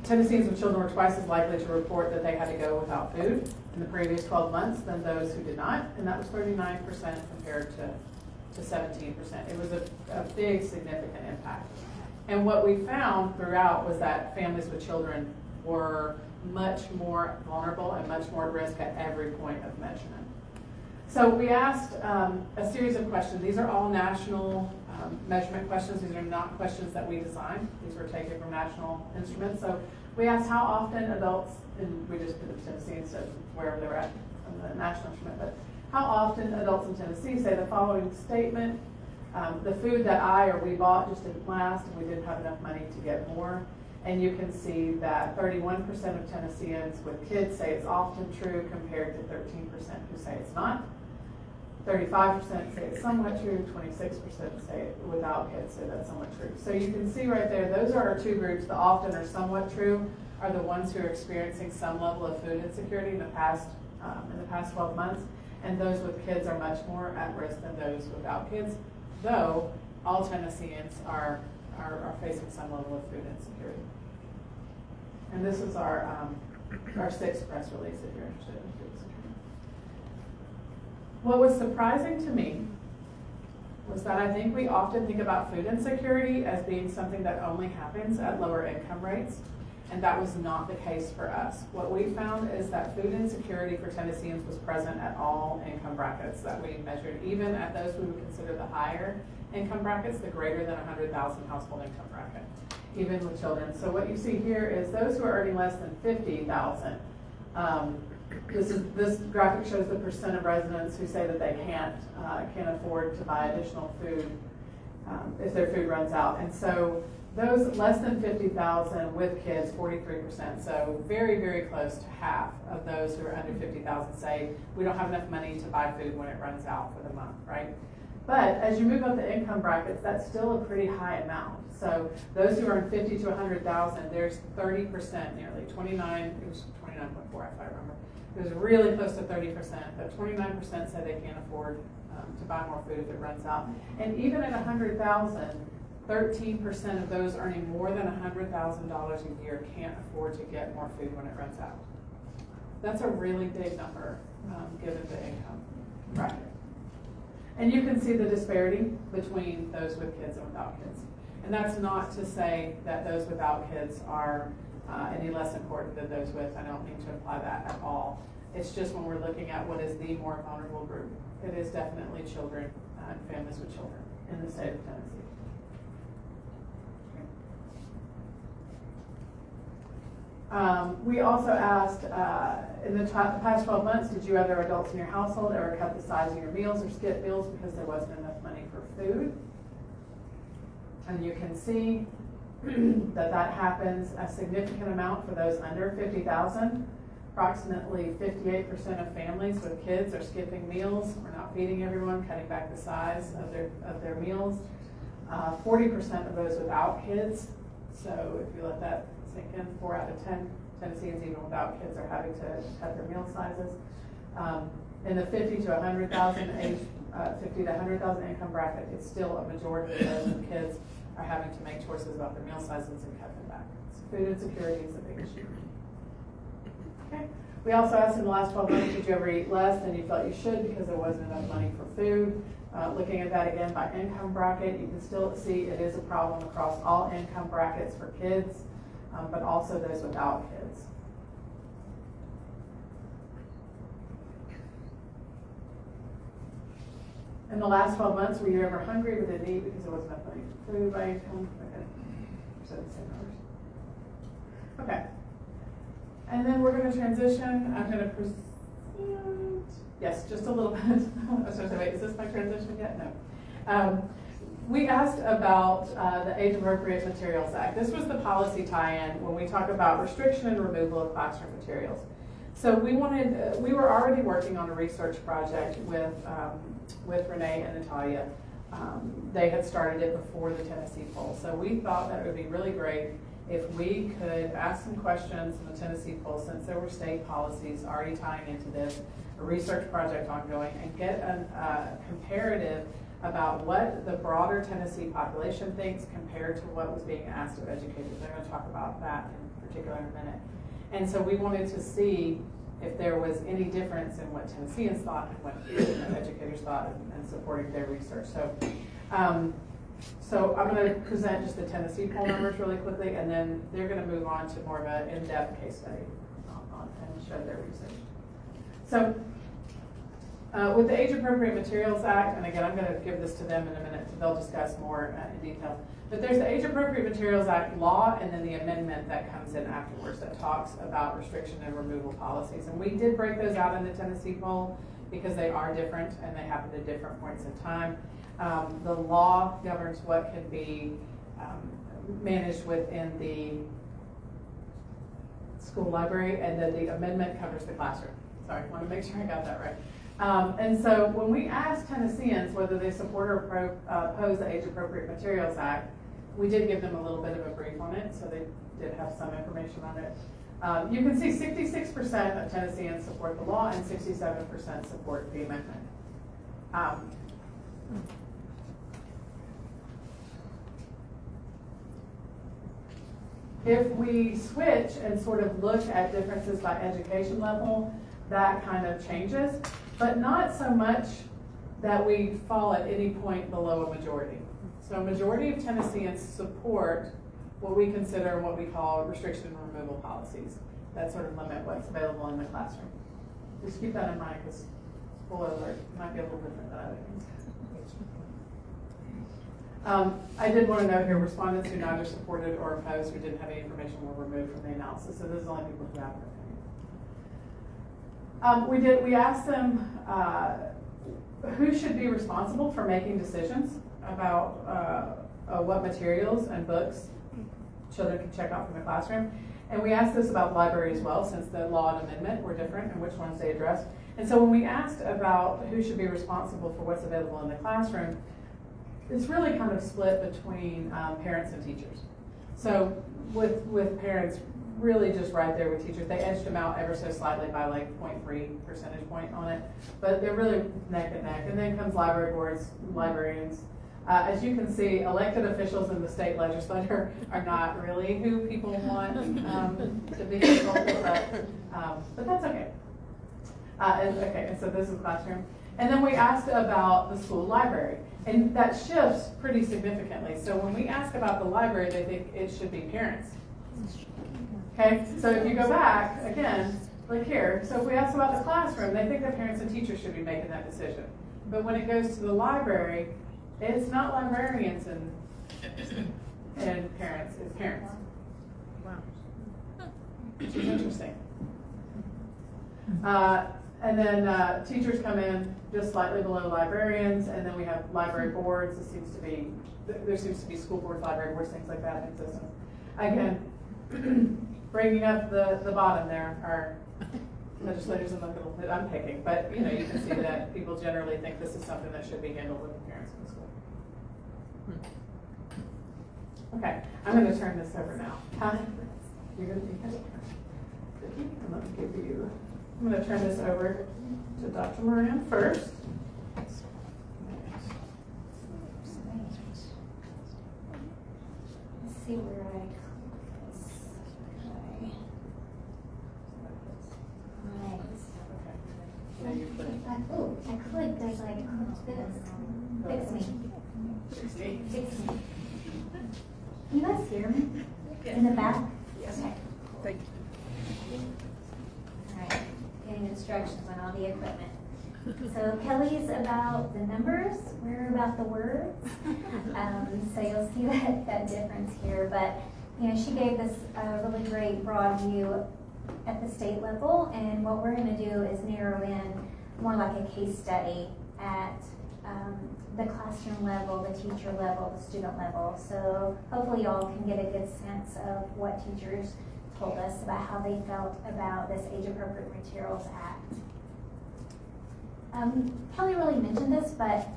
Tennesseans with children were twice as likely to report that they had to go without food in the previous 12 months than those who did not, and that was 39% compared to 17%. It was a big, significant impact. And what we found throughout was that families with children were much more vulnerable and much more at risk at every point of measurement. So we asked a series of questions. These are all national measurement questions. These are not questions that we designed. These were taken from national instruments. So we asked how often adults, and we just put the Tennessee instead of wherever they're at from the national instrument, but how often adults in Tennessee say the following statement: the food that I or we bought just didn't last, and we didn't have enough money to get more. And you can see that 31% of Tennesseans with kids say it's often true compared to 13% who say it's not. 35% say it's somewhat true, 26% say it without kids say that's somewhat true. So you can see right there, those are our two groups. The often or somewhat true are the ones who are experiencing some level of food insecurity in the past in the past 12 months, and those with kids are much more at risk than those without kids, though all Tennesseans are facing some level of food insecurity. And this is our 6th press release if you're interested in food insecurity. What was surprising to me was that I think we often think about food insecurity as being something that only happens at lower income rates, and that was not the case for us. What we found is that food insecurity for Tennesseans was present at all income brackets that we measured, even at those we would consider the higher income brackets, the greater than 100,000 household income bracket, even with children. So what you see here is those who are earning less than 50,000. This graphic shows the percent of residents who say that they can't afford to buy additional food if their food runs out. And so those less than 50,000 with kids, 43%. So very, very close to half of those who are under 50,000 say we don't have enough money to buy food when it runs out for the month, right? But as you move up the income brackets, that's still a pretty high amount. So those who are in 50 to 100,000, there's 30%, nearly 29. It was 29.4 if I remember. It was really close to 30%, but 29% say they can't afford to buy more food if it runs out. And even at 100,000, 13% of those earning more than $100,000 a year can't afford to get more food when it runs out. That's a really big number given the income bracket. And you can see the disparity between those with kids and without kids. And that's not to say that those without kids are any less important than those with. I don't mean to imply that at all. It's just when we're looking at what is the more vulnerable group, it is definitely children and families with children in the state of Tennessee. We also asked, in the past 12 months, did you other adults in your household ever cut the size of your meals or skip meals because there wasn't enough money for food? And you can see that happens a significant amount for those under 50,000. Approximately 58% of families with kids are skipping meals. We're not feeding everyone, cutting back the size of their meals. 40% of those without kids. So if you let that sink in, 4 out of 10 Tennesseans, even without kids, are having to cut their meal sizes. In the 50 to 100,000 income bracket, it's still a majority of those with kids are having to make choices about their meal sizes and cut them back. So food insecurity is a big issue. Okay. We also asked in the last 12 months, did you ever eat less than you felt you should because there wasn't enough money for food? Looking at that again by income bracket, you can still see it is a problem across all income brackets for kids, but also those without kids. In the last 12 months, were you ever hungry but didn't eat because there wasn't enough money for food by income? Okay. So the same numbers. Okay. And then we're going to transition. I'm going to present. Yes, just a little bit. I was going to say, wait, is this my transition yet? No. We asked about the Age Appropriate Materials Act. This was the policy tie-in when we talk about restriction and removal of classroom materials. So we were already working on a research project with Renee and Natalia. They had started it before the Tennessee poll. So we thought that it would be really great if we could ask some questions in the Tennessee poll, since there were state policies already tying into this, a research project ongoing, and get a comparative about what the broader Tennessee population thinks compared to what was being asked of educators. They're going to talk about that in particular in a minute. And so we wanted to see if there was any difference in what Tennesseans thought and what educators thought and supporting their research. So I'm going to present just the Tennessee poll numbers really quickly, and then they're going to move on to more of an in-depth case study and show their research. So with the Age Appropriate Materials Act, and again, I'm going to give this to them in a minute, so they'll discuss more in detail. But there's the Age Appropriate Materials Act law, and then the amendment that comes in afterwards that talks about restriction and removal policies. And we did break those out in the Tennessee poll because they are different and they happen at different points in time. The law governs what can be managed within the school library, and then the amendment covers the classroom. Sorry, I want to make sure I got that right. And so when we asked Tennesseans whether they support or oppose the Age Appropriate Materials Act, we did give them a little bit of a brief on it, so they did have some information on it. You can see 66% of Tennesseans support the law and 67% support the amendment. If we switch and sort of look at differences by education level, that kind of changes, but not so much that we fall at any point below a majority. So a majority of Tennesseans support what we consider what we call restriction and removal policies that sort of limit what's available in the classroom. Just keep that in mind, because spoiler alert, it might be a little different than other things. I did want to note here, respondents who neither supported or opposed or didn't have any information were removed from the analysis. So those are the only people who have an opinion. We asked them who should be responsible for making decisions about what materials and books children can check out from the classroom. And we asked this about the library as well, since the law and amendment were different and which ones they addressed. And so when we asked about who should be responsible for what's available in the classroom, it's really kind of split between parents and teachers. So with parents, really just right there with teachers. They edged them out ever so slightly by like 0.3 percentage point on it, but they're really neck and neck. And then comes library boards, librarians. As you can see, elected officials in the state legislature are not really who people want to be consulted, but that's okay. And so this is the classroom. And then we asked about the school library, and that shifts pretty significantly. So when we ask about the library, they think it should be parents. Okay, so if you go back, again, like here, so if we ask about the classroom, they think that parents and teachers should be making that decision. But when it goes to the library, it's not librarians and parents, it's parents. Wow. Which is interesting. And then teachers come in just slightly below librarians, and then we have library boards. There seems to be school boards, library boards, things like that in existence. Again, bringing up the bottom there are legislators and local that I'm picking, but you can see that people generally think this is something that should be handled with the parents in the school. Okay, I'm going to turn this over now. You're going to be I'm going to turn this over to Dr. Moran first. Let's see where I click this. Okay. Right. Oh, I clicked. There's like this. Fix me. Fix me. Can you guys hear me? In the back? Yes. Okay. Thank you. All right. Getting instructions on all the equipment. So Kelly's about the numbers, we're about the words. So you'll see that difference here. But she gave this really great broad view at the state level, and what we're going to do is narrow in more like a case study at the classroom level, the teacher level, the student level. So hopefully y'all can get a good sense of what teachers told us about how they felt about this Age Appropriate Materials Act. Kelly really mentioned this, but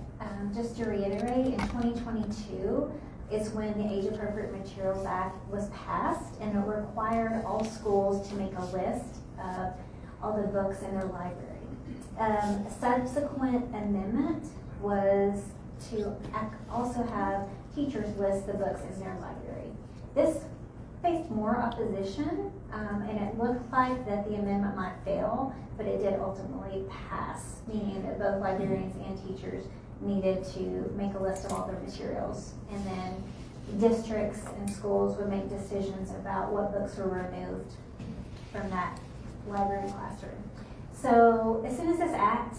just to reiterate, in 2022 is when the Age Appropriate Materials Act was passed, and it required all schools to make a list of all the books in their library. A subsequent amendment was to also have teachers list the books in their library. This faced more opposition, and it looked like that the amendment might fail, but it did ultimately pass, meaning that both librarians and teachers needed to make a list of all their materials, and then districts and schools would make decisions about what books were removed from that library classroom. So as soon as this act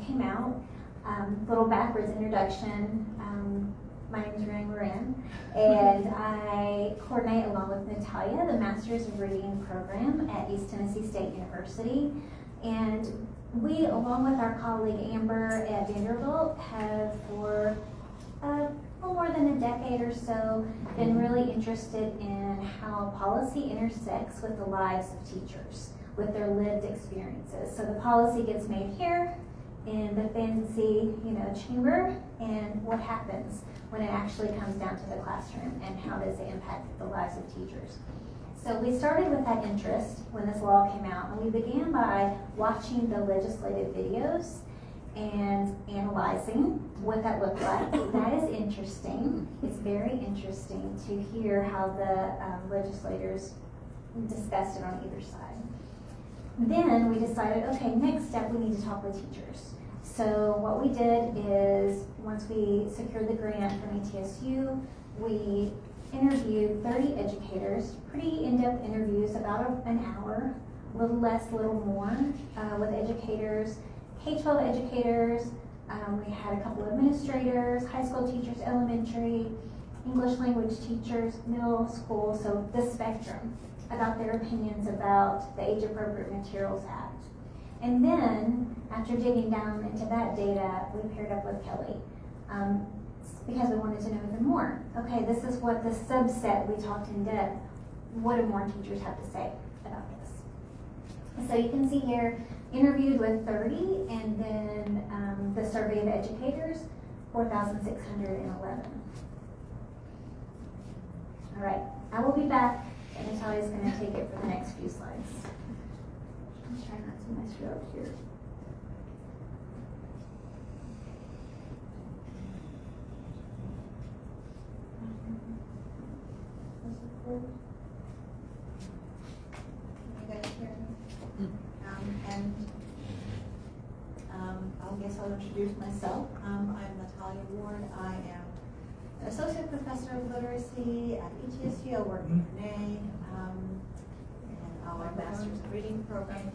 came out, little backwards introduction, my name is Renee Moran, and I coordinate along with Natalia the Masters of Reading program at East Tennessee State University. And we, along with our colleague Amber at Vanderbilt, have for a little more than a decade or so been really interested in how policy intersects with the lives of teachers, with their lived experiences. So the policy gets made here in the fancy, chamber, and what happens when it actually comes down to the classroom, and how does it impact the lives of teachers. So we started with that interest when this law came out, and we began by watching the legislative videos and analyzing what that looked like. That is interesting. It's very interesting to hear how the legislators discussed it on either side. Then we decided, okay, next step, we need to talk with teachers. So what we did is, once we secured the grant from ETSU, we interviewed 30 educators, pretty in-depth interviews, about an hour, a little less, a little more, with educators, K-12 educators. We had a couple of administrators, high school teachers, elementary, English language teachers, middle school, so the spectrum, about their opinions about the Age Appropriate Materials Act. And then, after digging down into that data, we paired up with Kelly, because we wanted to know even more. Okay, this is what the subset we talked in depth. What do more teachers have to say about this? So you can see here, interviewed with 30, and then the survey of educators, 4,611. All right, I will be back, and Natalia's going to take it for the next few slides. I'm trying not to mess you up here. You guys hear me? I guess I'll introduce myself. I'm Natalia Ward. I am an associate professor of literacy at ETSU. I work with Renee in our master's in reading program.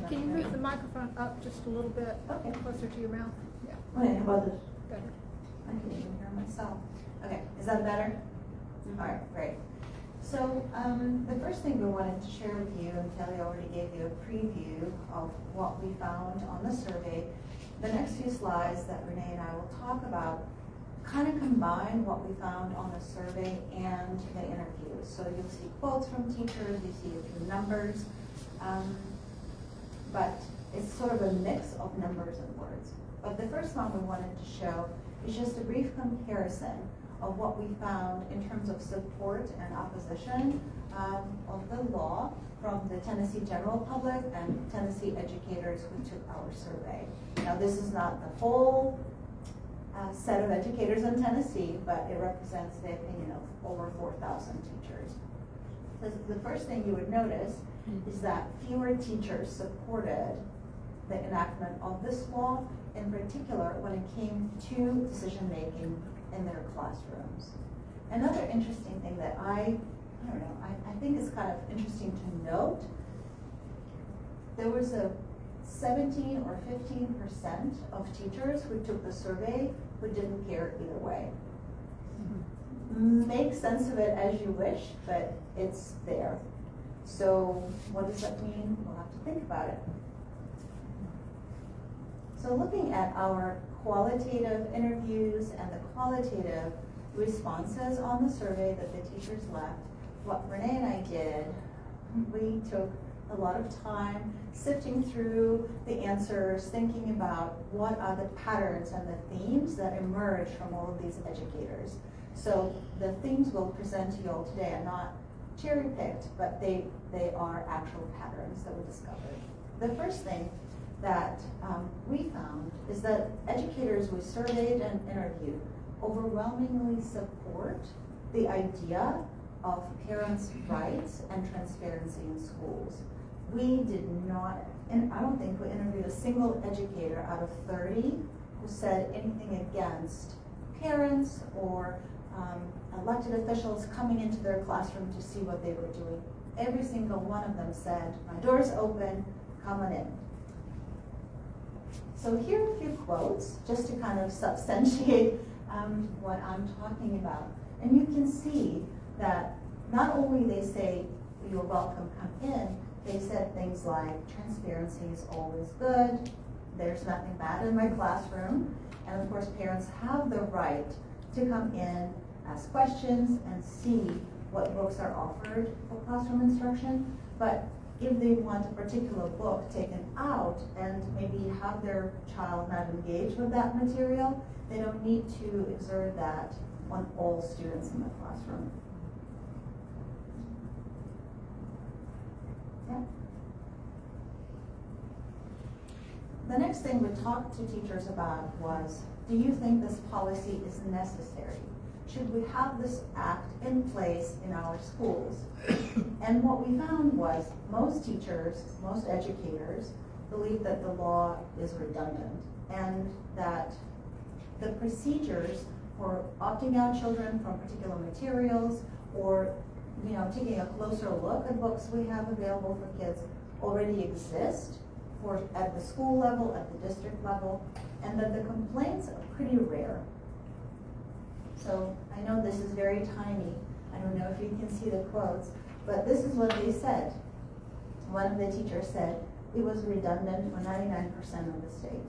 Can you move the microphone up just a little bit? Okay. Closer to your mouth? Yeah. Okay, how about this? Better. I can even hear myself. Okay, is that better? All right, great. So the first thing we wanted to share with you, and Kelly already gave you a preview of what we found on the survey. The next few slides that Renee and I will talk about kind of combine what we found on the survey and the interviews. So you'll see quotes from teachers, you see a few numbers, but it's sort of a mix of numbers and words. But the first one we wanted to show is just a brief comparison of what we found in terms of support and opposition of the law from the Tennessee general public and Tennessee educators who took our survey. Now, this is not the whole set of educators in Tennessee, but it represents the opinion of over 4,000 teachers. The first thing you would notice is that fewer teachers supported the enactment of this law, in particular when it came to decision making in their classrooms. Another interesting thing that I think is kind of interesting to note, there was a 17 or 15% of teachers who took the survey who didn't care either way. Make sense of it as you wish, but it's there. So what does that mean? We'll have to think about it. So looking at our qualitative interviews and the qualitative responses on the survey that the teachers left, what Renee and I did, we took a lot of time sifting through the answers, thinking about what are the patterns and the themes that emerge from all of these educators. So the themes we'll present to you all today are not cherry-picked, but they are actual patterns that we discovered. The first thing that we found is that educators we surveyed and interviewed overwhelmingly support the idea of parents' rights and transparency in schools. We did not, and I don't think we interviewed a single educator out of 30 who said anything against parents or elected officials coming into their classroom to see what they were doing. Every single one of them said, "My door's open, come on in." So here are a few quotes just to kind of substantiate what I'm talking about. And you can see that not only they say, "You're welcome, come in," they said things like, "Transparency is always good," "There's nothing bad in my classroom," and of course parents have the right to come in, ask questions, and see what books are offered for classroom instruction. But if they want a particular book taken out and maybe have their child not engage with that material, they don't need to exert that on all students in the classroom. The next thing we talked to teachers about was, do you think this policy is necessary? Should we have this act in place in our schools? And what we found was most teachers, most educators believe that the law is redundant and that the procedures for opting out children from particular materials or taking a closer look at books we have available for kids already exist at the school level, at the district level, and that the complaints are pretty rare. So I know this is very tiny. I don't know if you can see the quotes, but this is what they said. One of the teachers said it was redundant for 99% of the state.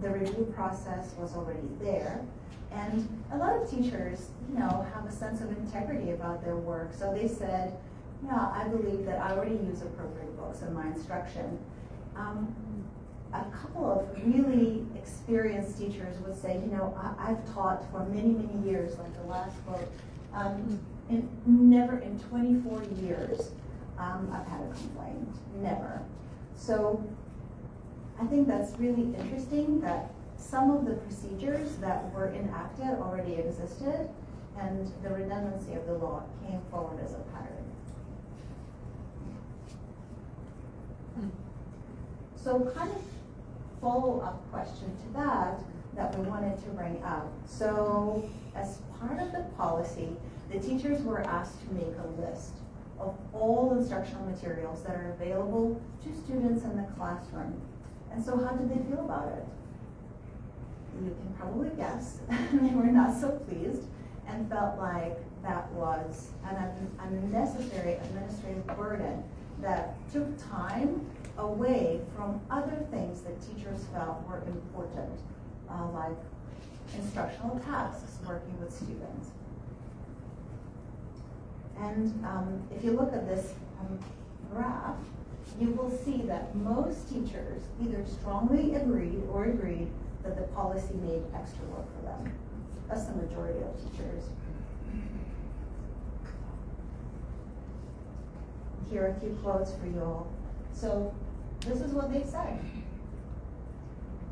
The review process was already there, and a lot of teachers, have a sense of integrity about their work. So they said, yeah, I believe that I already use appropriate books in my instruction. A couple of really experienced teachers would say, I've taught for many, many years, like the last quote, never in 24 years I've had a complaint, never. So I think that's really interesting that some of the procedures that were enacted already existed, and the redundancy of the law came forward as a pattern. So kind of follow-up question to that we wanted to bring up. So as part of the policy, the teachers were asked to make a list of all instructional materials that are available to students in the classroom. And so how did they feel about it? You can probably guess. They were not so pleased and felt like that was an unnecessary administrative burden that took time away from other things that teachers felt were important, like instructional tasks, working with students. And if you look at this graph, you will see that most teachers either strongly agreed or agreed that the policy made extra work for them. That's the majority of teachers. Here are a few quotes for you all. So this is what they say.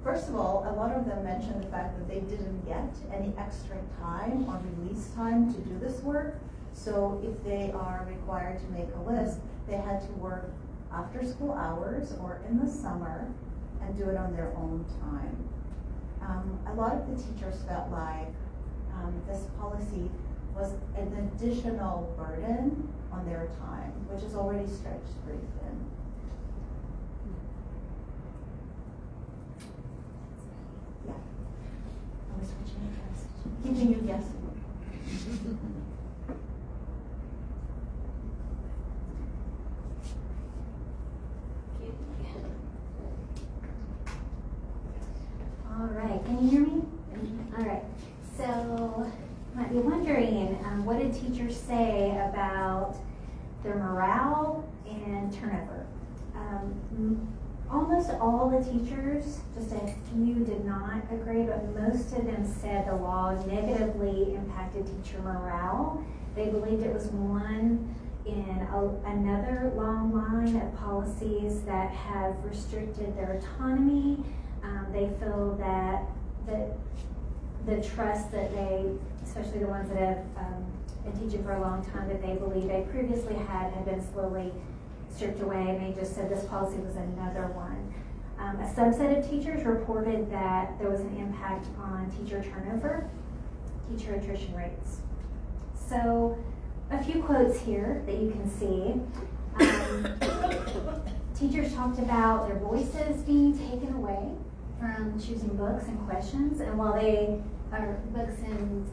First of all, a lot of them mentioned the fact that they didn't get any extra time or release time to do this work. So if they are required to make a list, they had to work after school hours or in the summer and do it on their own time. A lot of the teachers felt like this policy was an additional burden on their time, which is already stretched pretty thin. Yeah. I was switching it, keeping you guessing. All right, can you hear me? All right, so you might be wondering, what did teachers say about their morale and turnover? Almost all the teachers, just a few did not agree, but most of them said the law negatively impacted teacher morale. They believed it was one in another long line of policies that have restricted their autonomy. They feel that the trust that they, especially the ones that have been teaching for a long time, that they believe they previously had been slowly stripped away, and they just said this policy was another one. A subset of teachers reported that there was an impact on teacher turnover, teacher attrition rates. So a few quotes here that you can see. Teachers talked about their voices being taken away from choosing books and questions, and while they are books and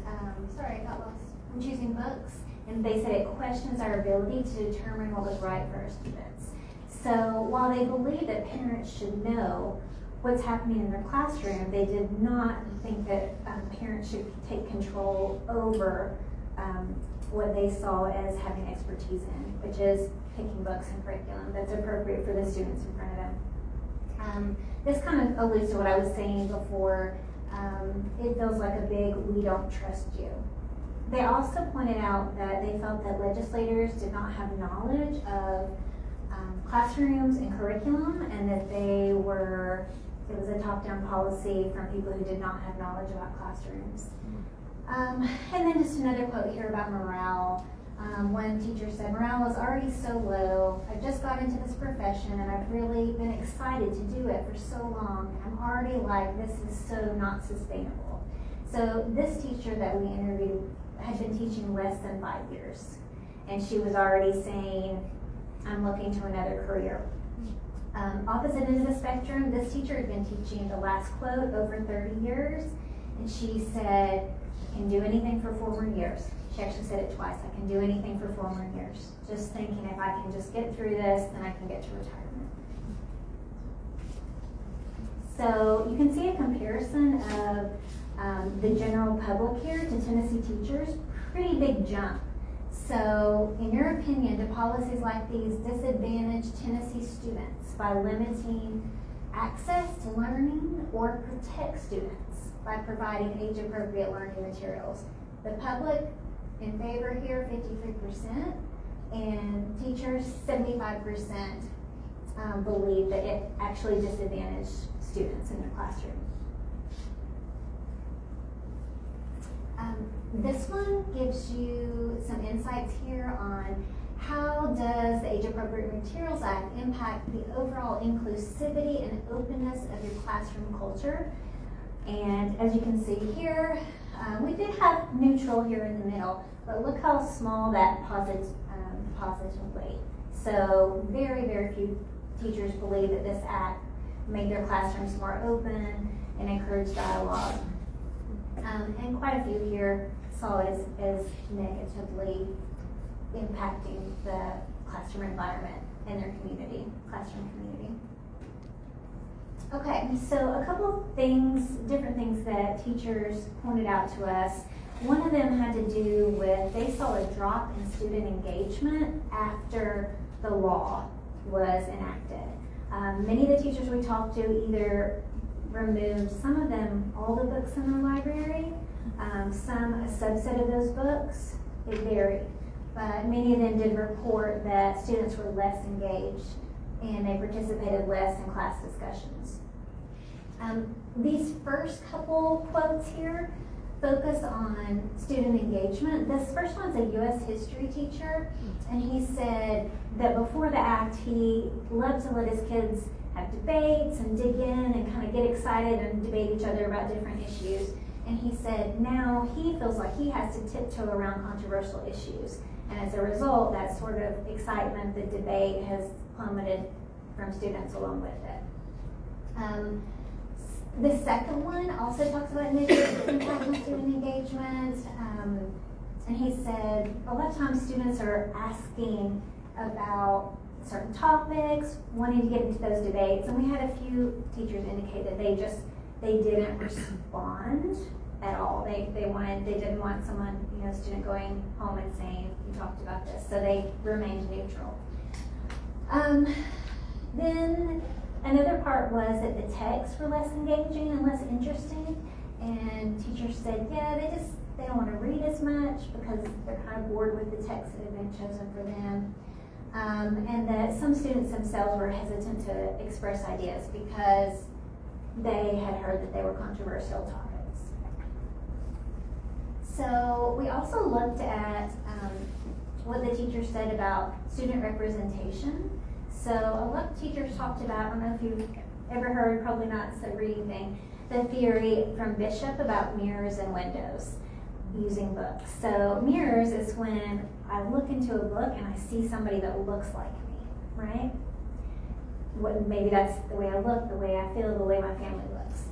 sorry, I got lost. From choosing books, and they said it questions our ability to determine what was right for our students. So while they believe that parents should know what's happening in their classroom, they did not think that parents should take control over what they saw as having expertise in, which is picking books and curriculum that's appropriate for the students in front of them. This kind of alludes to what I was saying before. It feels like a big, we don't trust you. They also pointed out that they felt that legislators did not have knowledge of classrooms and curriculum, and that it was a top-down policy from people who did not have knowledge about classrooms. And then just another quote here about morale. One teacher said, "Morale is already so low. I just got into this profession and I've really been excited to do it for so long. I'm already like, this is so not sustainable." So this teacher that we interviewed had been teaching less than 5 years. And she was already saying, "I'm looking to another career." Opposite end of the spectrum, this teacher had been teaching the last quote over 30 years. And she said, "I can do anything for 4 more years." She actually said it twice. "I can do anything for 4 more years." Just thinking if I can just get through this, then I can get to retirement. So you can see a comparison of the general public here to Tennessee teachers. Pretty big jump. So in your opinion, do policies like these disadvantage Tennessee students by limiting access to learning or protect students by providing age-appropriate learning materials? The public in favor here, 53%, and teachers, 75%, believe that it actually disadvantaged students in their classroom. This one gives you some insights here on how does the Age-Appropriate Materials Act impact the overall inclusivity and openness of your classroom culture. And as you can see here, we did have neutral here in the middle, but look how small that positive weight. So very, very few teachers believe that this act made their classrooms more open and encouraged dialogue. And quite a few here saw it as negatively impacting the classroom environment and their classroom community. Okay, so a couple things, different things that teachers pointed out to us. One of them had to do with, they saw a drop in student engagement after the law was enacted. Many of the teachers we talked to either removed, some of them, all the books in their library, some a subset of those books. It varied. But many of them did report that students were less engaged and they participated less in class discussions. These first couple quotes here focus on student engagement. This first one's a U.S. history teacher, and he said that before the act, he loved to let his kids have debates and dig in and kind of get excited and debate each other about different issues. And he said now he feels like he has to tiptoe around controversial issues. And as a result, that sort of excitement, the debate has plummeted from students along with it. The second one also talks about negative impact on student engagement. And he said a lot of times students are asking about certain topics, wanting to get into those debates. And we had a few teachers indicate that they didn't respond at all. They didn't want someone, student going home and saying, "You talked about this," so they remained neutral. Then another part was that the texts were less engaging and less interesting, and teachers said, they don't want to read as much because they're kind of bored with the texts that have been chosen for them. And that some students themselves were hesitant to express ideas because they had heard that they were controversial topics. So we also looked at what the teachers said about student representation. So a lot of teachers talked about, I don't know if you've ever heard, probably not, it's a reading thing, the theory from Bishop about mirrors and windows using books. So mirrors is when I look into a book and I see somebody that looks like me, right? Maybe that's the way I look, the way I feel, the way my family looks.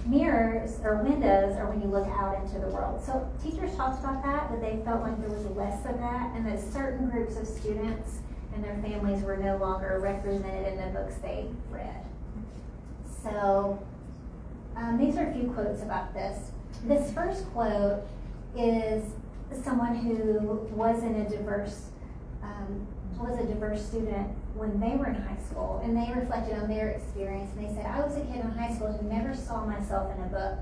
Mirrors or windows are when you look out into the world. So teachers talked about that they felt like there was less of that, and that certain groups of students and their families were no longer represented in the books they read. So these are a few quotes about this. This first quote is someone who was in a diverse student when they were in high school, and they reflected on their experience, and they said, "I was a kid in high school who never saw myself in a book.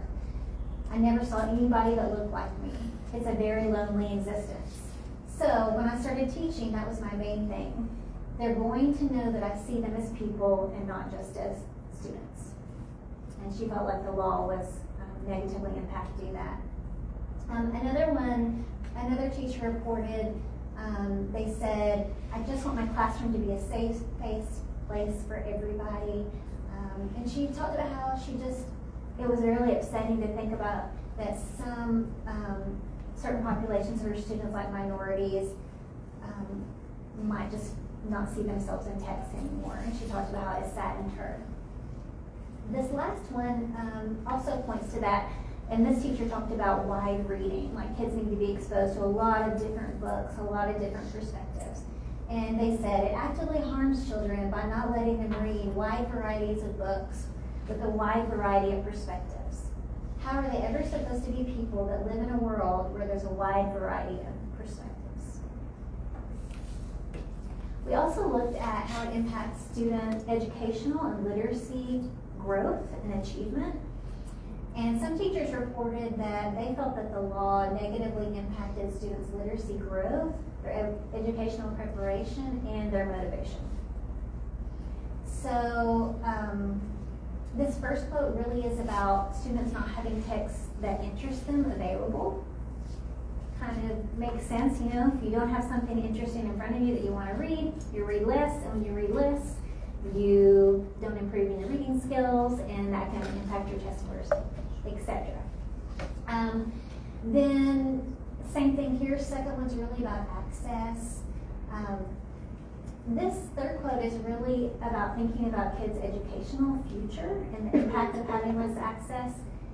I never saw anybody that looked like me. It's a very lonely existence." So when I started teaching, that was my main thing. they're going to know that I see them as people and not just as students. And she felt like the law was negatively impacting that. Another teacher reported, they said, I just want my classroom to be a safe place for everybody. And she talked about how it was really upsetting to think about that some certain populations of her students, like minorities, might just not see themselves in text anymore. And she talked about how it saddened her. This last one also points to that, and this teacher talked about wide reading, like kids need to be exposed to a lot of different books, a lot of different perspectives. And they said it actively harms children by not letting them read wide varieties of books with a wide variety of perspectives. How are they ever supposed to be people that live in a world where there's a wide variety of perspectives? We also looked at how it impacts student educational and literacy growth and achievement. And some teachers reported that they felt that the law negatively impacted students' literacy growth, their educational preparation, and their motivation. So this first quote really is about students not having texts that interest them available. Kind of makes sense, you know, if you don't have something interesting in front of you that you want to read, you read less, and when you read less, you don't improve in your reading skills, and that can impact your test scores, etc. Then same thing here. Second one's really about access. This third quote is really about thinking about kids' educational future and the impact of having less access.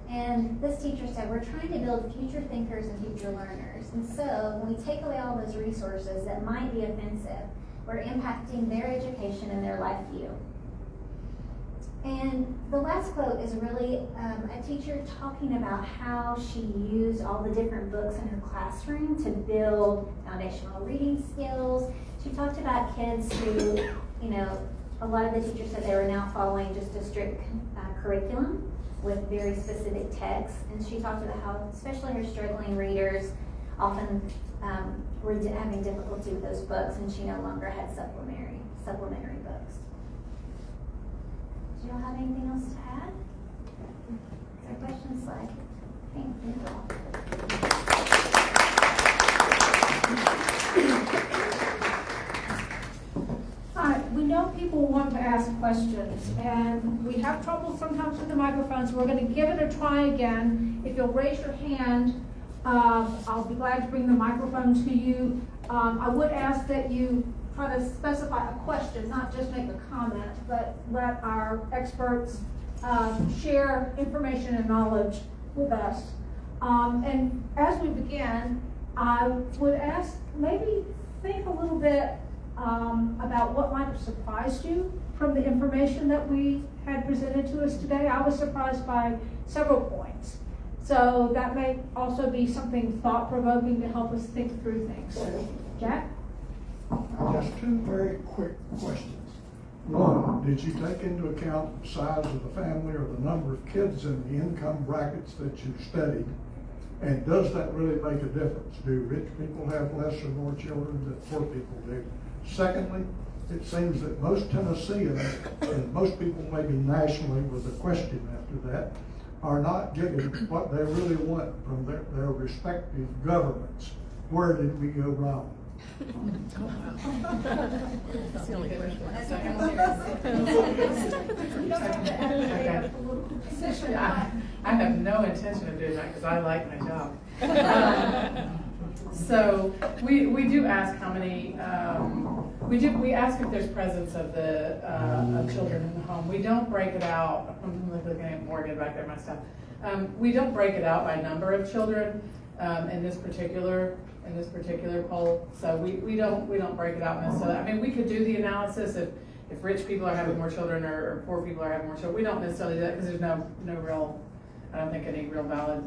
And this teacher said, we're trying to build future thinkers and future learners. And so when we take away all those resources that might be offensive, we're impacting their education and their life view. And the last quote is really a teacher talking about how she used all the different books in her classroom to build foundational reading skills. She talked about kids who, you know, a lot of the teachers said they were now following just a strict curriculum with very specific texts. And she talked about how, especially her struggling readers, often were having difficulty with those books, and she no longer had supplementary books. Do you all have anything else to add? Is there questions like, thank Hi, we know people want to ask questions, and we have trouble sometimes with the microphones. We're going to give it a try again. If you'll raise your hand, I'll be glad to bring the microphone to you. I would ask that you try to specify a question, not just make a comment, but let our experts share information and knowledge with us. And as we begin, I would ask, maybe think a little bit about what might have surprised you from the information that we had presented to us today. I was surprised by several points. So that may also be something thought-provoking to help us think through things. Jack? Just two very quick questions. One, did you take into account the size of the family or the number of kids in the income brackets that you studied? And does that really make a difference? Do rich people have less or more children than poor people do? Secondly, it seems that most Tennesseans, and most people maybe nationally with a question after that, are not getting what they really want from their respective governments. Where did we go wrong? That's the only question. I have no intention of doing that because I like my job. So we do ask how many. We ask if there's presence of the of children in the home. We don't break it out. I'm looking at Morgan back there, my stuff. We don't break it out by number of children in this particular poll. So we don't break it out necessarily. I mean, we could do the analysis if rich people are having more children or poor people are having more children. We don't necessarily do that because there's no real, I don't think any real valid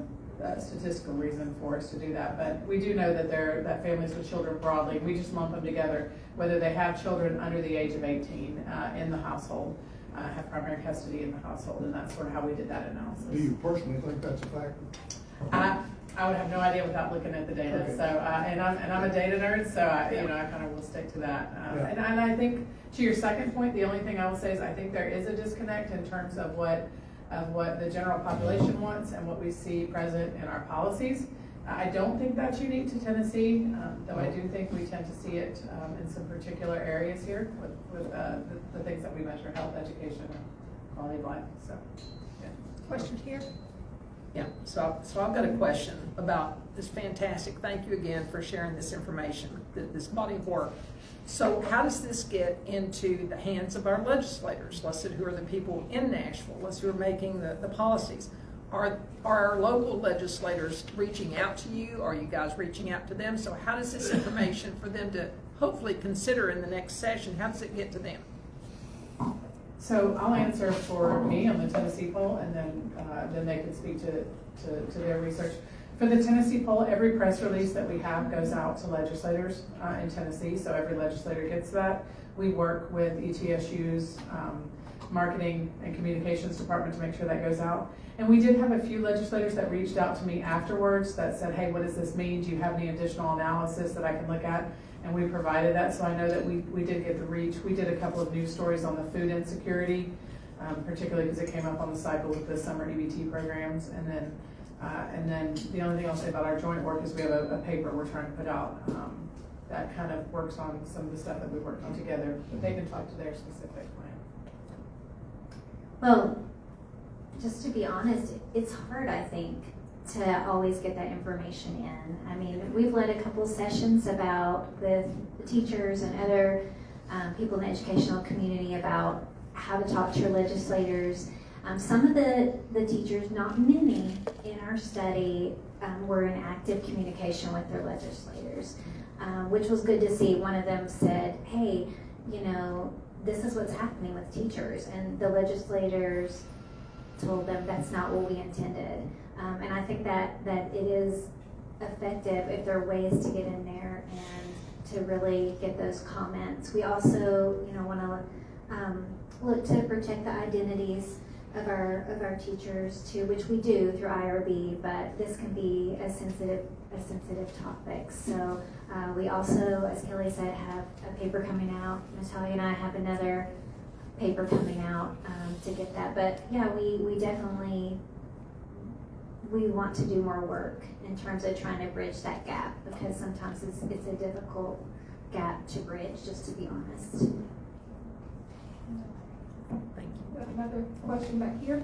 statistical reason for us to do that. But we do know that families with children broadly, we just lump them together, whether they have children under the age of 18 in the household, have primary custody in the household, and that's sort of how we did that analysis. Do you personally think that's a factor? I would have no idea without looking at the data. Okay. So, and I'm a data nerd, so I kind of will stick to that. Yeah. And I think to your second point, the only thing I will say is I think there is a disconnect in terms of what the general population wants and what we see present in our policies. I don't think that's unique to Tennessee, though I do think we tend to see it in some particular areas here with the things that we measure: health, education, and quality of life. So, yeah. Question here? Yeah, so I've got a question about this fantastic, thank you again for sharing this information, this body of work. So how does this get into the hands of our legislators? Let's say who are the people in Nashville, let's say who are making the policies. Are our local legislators reaching out to you? Are you guys reaching out to them? So how does this information for them to hopefully consider in the next session, how does it get to them? So I'll answer for me on the Tennessee poll, and then they can speak to their research. For the Tennessee poll, every press release that we have goes out to legislators in Tennessee, so every legislator gets that. We work with ETSU's marketing and communications department to make sure that goes out. And we did have a few legislators that reached out to me afterwards that said, hey, what does this mean? Do you have any additional analysis that I can look at? And we provided that, so I know that we did get the reach. We did a couple of news stories on the food insecurity, particularly because it came up on the cycle with the summer EBT programs. And then the only thing I'll say about our joint work is we have a paper we're trying to put out that kind of works on some of the stuff that we worked on together, but they can talk to their specific plan. Well, just to be honest, it's hard, I think, to always get that information in. I mean, we've led a couple sessions with the teachers and other people in the educational community about how to talk to your legislators. Some of the teachers, not many in our study, were in active communication with their legislators, which was good to see. One of them said, hey, this is what's happening with teachers, and the legislators told them that's not what we intended. And I think that it is effective if there are ways to get in there and to really get those comments. We also, want to look to protect the identities of our teachers too, which we do through IRB, but this can be a sensitive topic. So we also, as Kelly said, have a paper coming out. Natalia and I have another paper coming out to get that. But yeah, we definitely want to do more work in terms of trying to bridge that gap, because sometimes it's a difficult gap to bridge, just to be honest. Thank you. We have another question back here.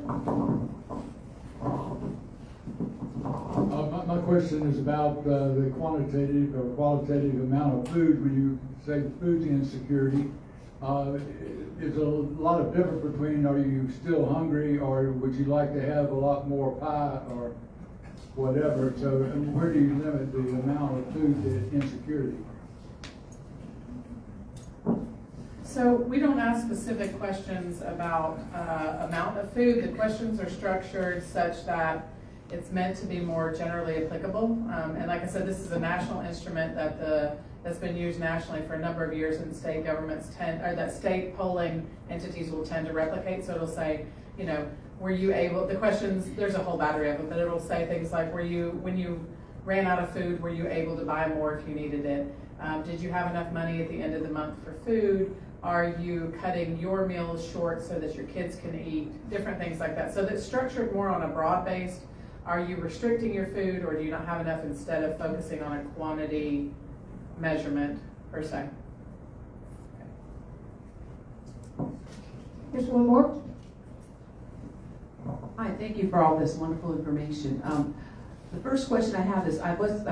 My question is about the quantitative or qualitative amount of food. When you say food insecurity, there's a lot of difference between, are you still hungry, or would you like to have a lot more pie or whatever? So where do you limit the amount of food to insecurity? So we don't ask specific questions about amount of food. The questions are structured such that it's meant to be more generally applicable. And like I said, this is a national instrument that's been used nationally for a number of years, and state governments that state polling entities will tend to replicate. So it'll say, were you able, the questions, there's a whole battery of them, but it'll say things like, when you ran out of food, were you able to buy more if you needed it? Did you have enough money at the end of the month for food? Are you cutting your meals short so that your kids can eat? Different things like that. So that's structured more on a broad base. Are you restricting your food, or do you not have enough, instead of focusing on a quantity measurement per se? Here's one more. Hi, thank you for all this wonderful information. The first question I have is,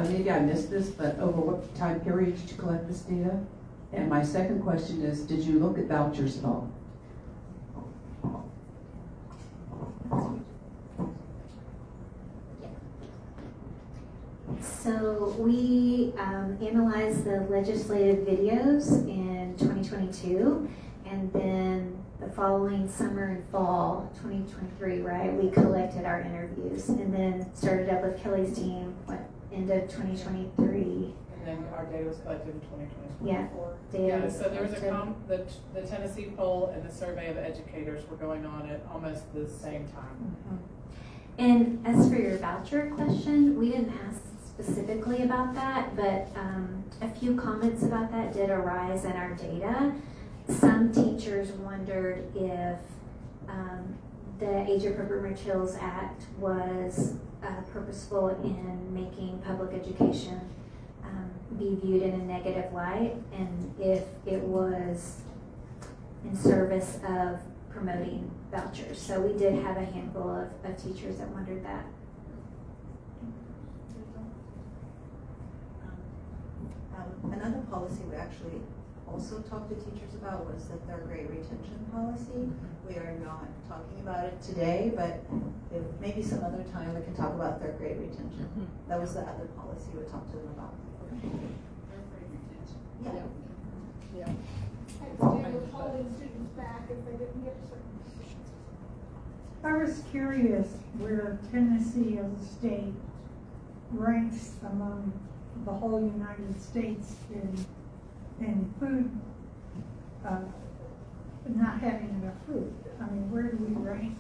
maybe I missed this, but over what time period did you collect this data? And my second question is, did you look at vouchers at all? So we analyzed the legislative videos in 2022, and then the following summer and fall 2023, right, we collected our interviews, and then started up with Kelly's team, end of 2023. And then our data was collected in 2024. Yeah, Yeah, so there was the Tennessee poll and the survey of educators were going on at almost the same time. Mm-hmm. And as for your voucher question, we didn't ask specifically about that, but a few comments about that did arise in our data. Some teachers wondered if the Age Appropriate Materials Act was purposeful in making public education be viewed in a negative light, and if it was in service of promoting vouchers. So we did have a handful of teachers that wondered that. Another policy we actually also talked to teachers about was the third grade retention policy. We are not talking about it today, but if maybe some other time we can talk about third grade retention. That was the other policy we talked to them about. Yeah. Yeah. They were holding students back if they didn't get certain positions. I was curious where Tennessee as a state ranks among the whole United States in food, not having enough food. I mean, where do we rank?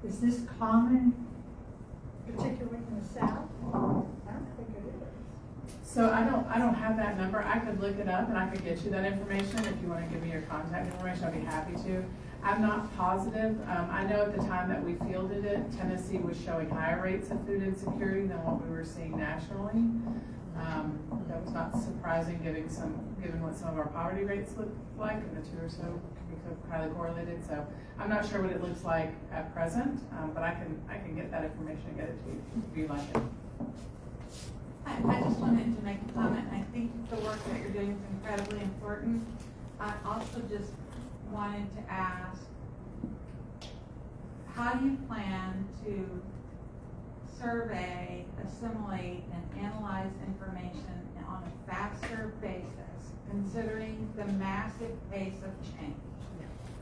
Is this common, particularly in the South? I don't think it is. So I don't have that number. I could look it up and I could get you that information. If you want to give me your contact information, I'd be happy to. I'm not positive. I know at the time that we fielded it, Tennessee was showing higher rates of food insecurity than what we were seeing nationally. That was not surprising given what some of our poverty rates look like, and the two are so highly correlated. So I'm not sure what it looks like at present, but I can get that information and get it to you if you like it. I just wanted to make a comment. I think the work that you're doing is incredibly important. I also just wanted to ask, how do you plan to survey, assimilate, and analyze information on a faster basis, considering the massive pace of change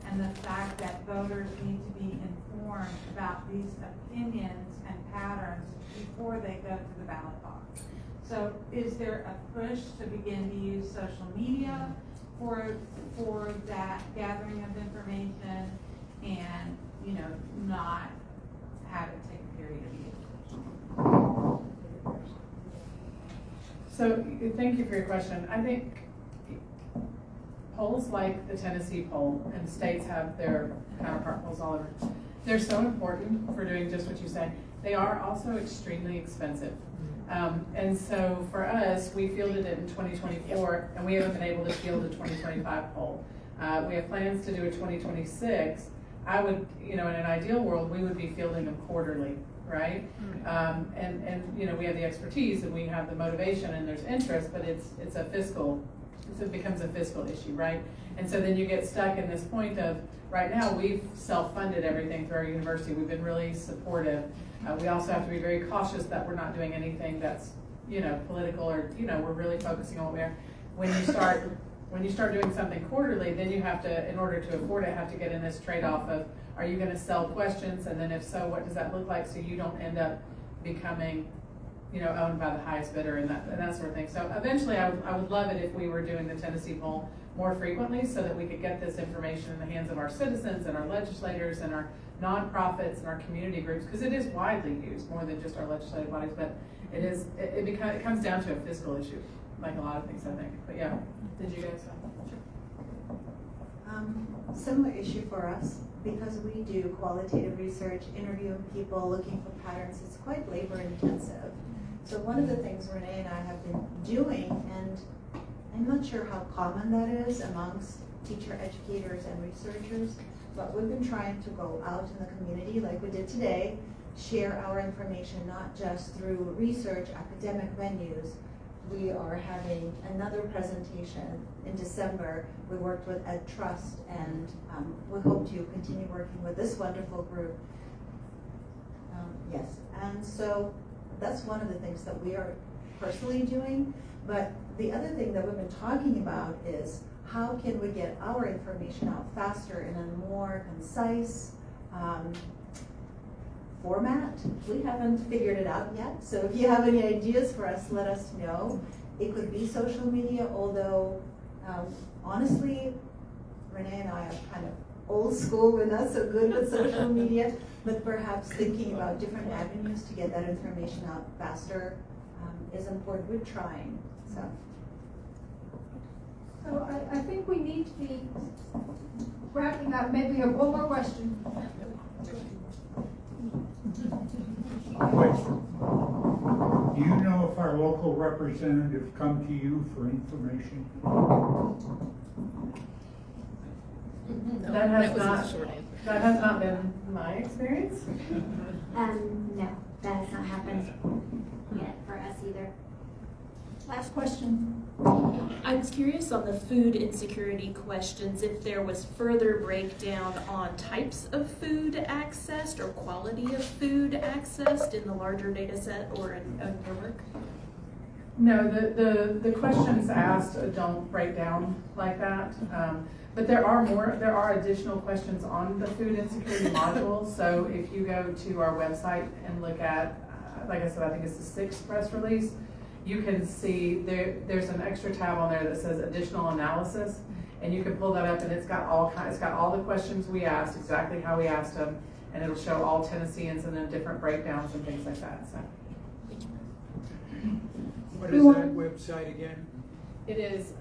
and the fact that voters need to be informed about these opinions and patterns before they go to the ballot box? So is there a push to begin to use social media for that gathering of information and, not have it take a period of years? So thank you for your question. I think polls like the Tennessee poll, and states have their counterpart polls all over, they're so important for doing just what you said. They are also extremely expensive. And so for us, we fielded it in 2024, and we haven't been able to field a 2025 poll. We have plans to do a 2026. I would, in an ideal world, we would be fielding them quarterly, right? And we have the expertise and we have the motivation and there's interest, but it becomes a fiscal issue, right? And so then you get stuck in this point of, right now, we've self-funded everything through our university. We've been really supportive. We also have to be very cautious that we're not doing anything that's, political or, we're really focusing on what we are. When you start doing something quarterly, then you have to, in order to afford it, have to get in this trade-off of, are you going to sell questions? And then if so, what does that look like? So you don't end up becoming, owned by the highest bidder and that sort of thing. So eventually I would love it if we were doing the Tennessee poll more frequently so that we could get this information in the hands of our citizens and our legislators and our nonprofits and our community groups, because it is widely used, more than just our legislative bodies, but it comes down to a fiscal issue, like a lot of things, I think. But yeah, did you guys? Similar issue for us, because we do qualitative research, interviewing people, looking for patterns. It's quite labor intensive. So one of the things Renee and I have been doing, and I'm not sure how common that is amongst teacher educators and researchers, but we've been trying to go out in the community like we did today, share our information not just through research, academic venues. We are having another presentation in December. We worked with Ed Trust, and we hope to continue working with this wonderful group. Yes, and so that's one of the things that we are personally doing. But the other thing that we've been talking about is how can we get our information out faster in a more concise format. We haven't figured it out yet, so if you have any ideas for us, let us know. It could be social media, although honestly, Renee and I are kind of old school, we're not so good with social media, but perhaps thinking about different avenues to get that information out faster is important. We're trying, so. So I think we need to be wrapping up. Maybe one more question. Do you know if our local representatives come to you for information? That has not been my experience. No, that has not happened yet for us either. Last question. I was curious on the food insecurity questions, if there was further breakdown on types of food accessed or quality of food accessed in the larger data set or in your work? No, the questions asked don't break down like that. But there are additional questions on the food insecurity module. So if you go to our website and look at, like I said, I think it's the 6th press release, you can see there's an extra tab on there that says additional analysis, and you can pull that up, and it's got all the questions we asked, exactly how we asked them, and it'll show all Tennesseans and then different breakdowns and things like that. So. What is that website again? It is,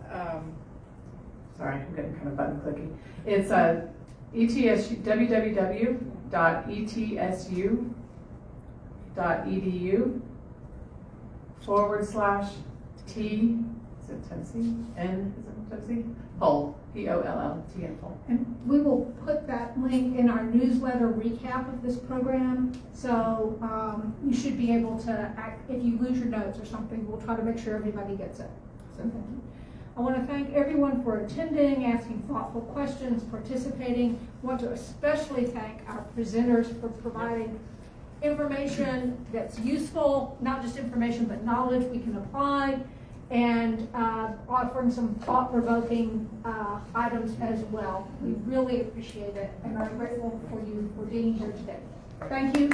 sorry, I'm getting kind of button clicky. It's ETSU, www.etsu.edu/T, is it Tennessee? N, is it Tennessee? Poll, P-O-L-L-T-N, poll. And we will put that link in our newsletter recap of this program. So you should be able to, if you lose your notes or something, we'll try to make sure everybody gets it. So thank you. I want to thank everyone for attending, asking thoughtful questions, participating. I want to especially thank our presenters for providing information that's useful, not just information, but knowledge we can apply, and offering some thought-provoking items as well. We really appreciate it, and I'm grateful for you for being here today. Thank you.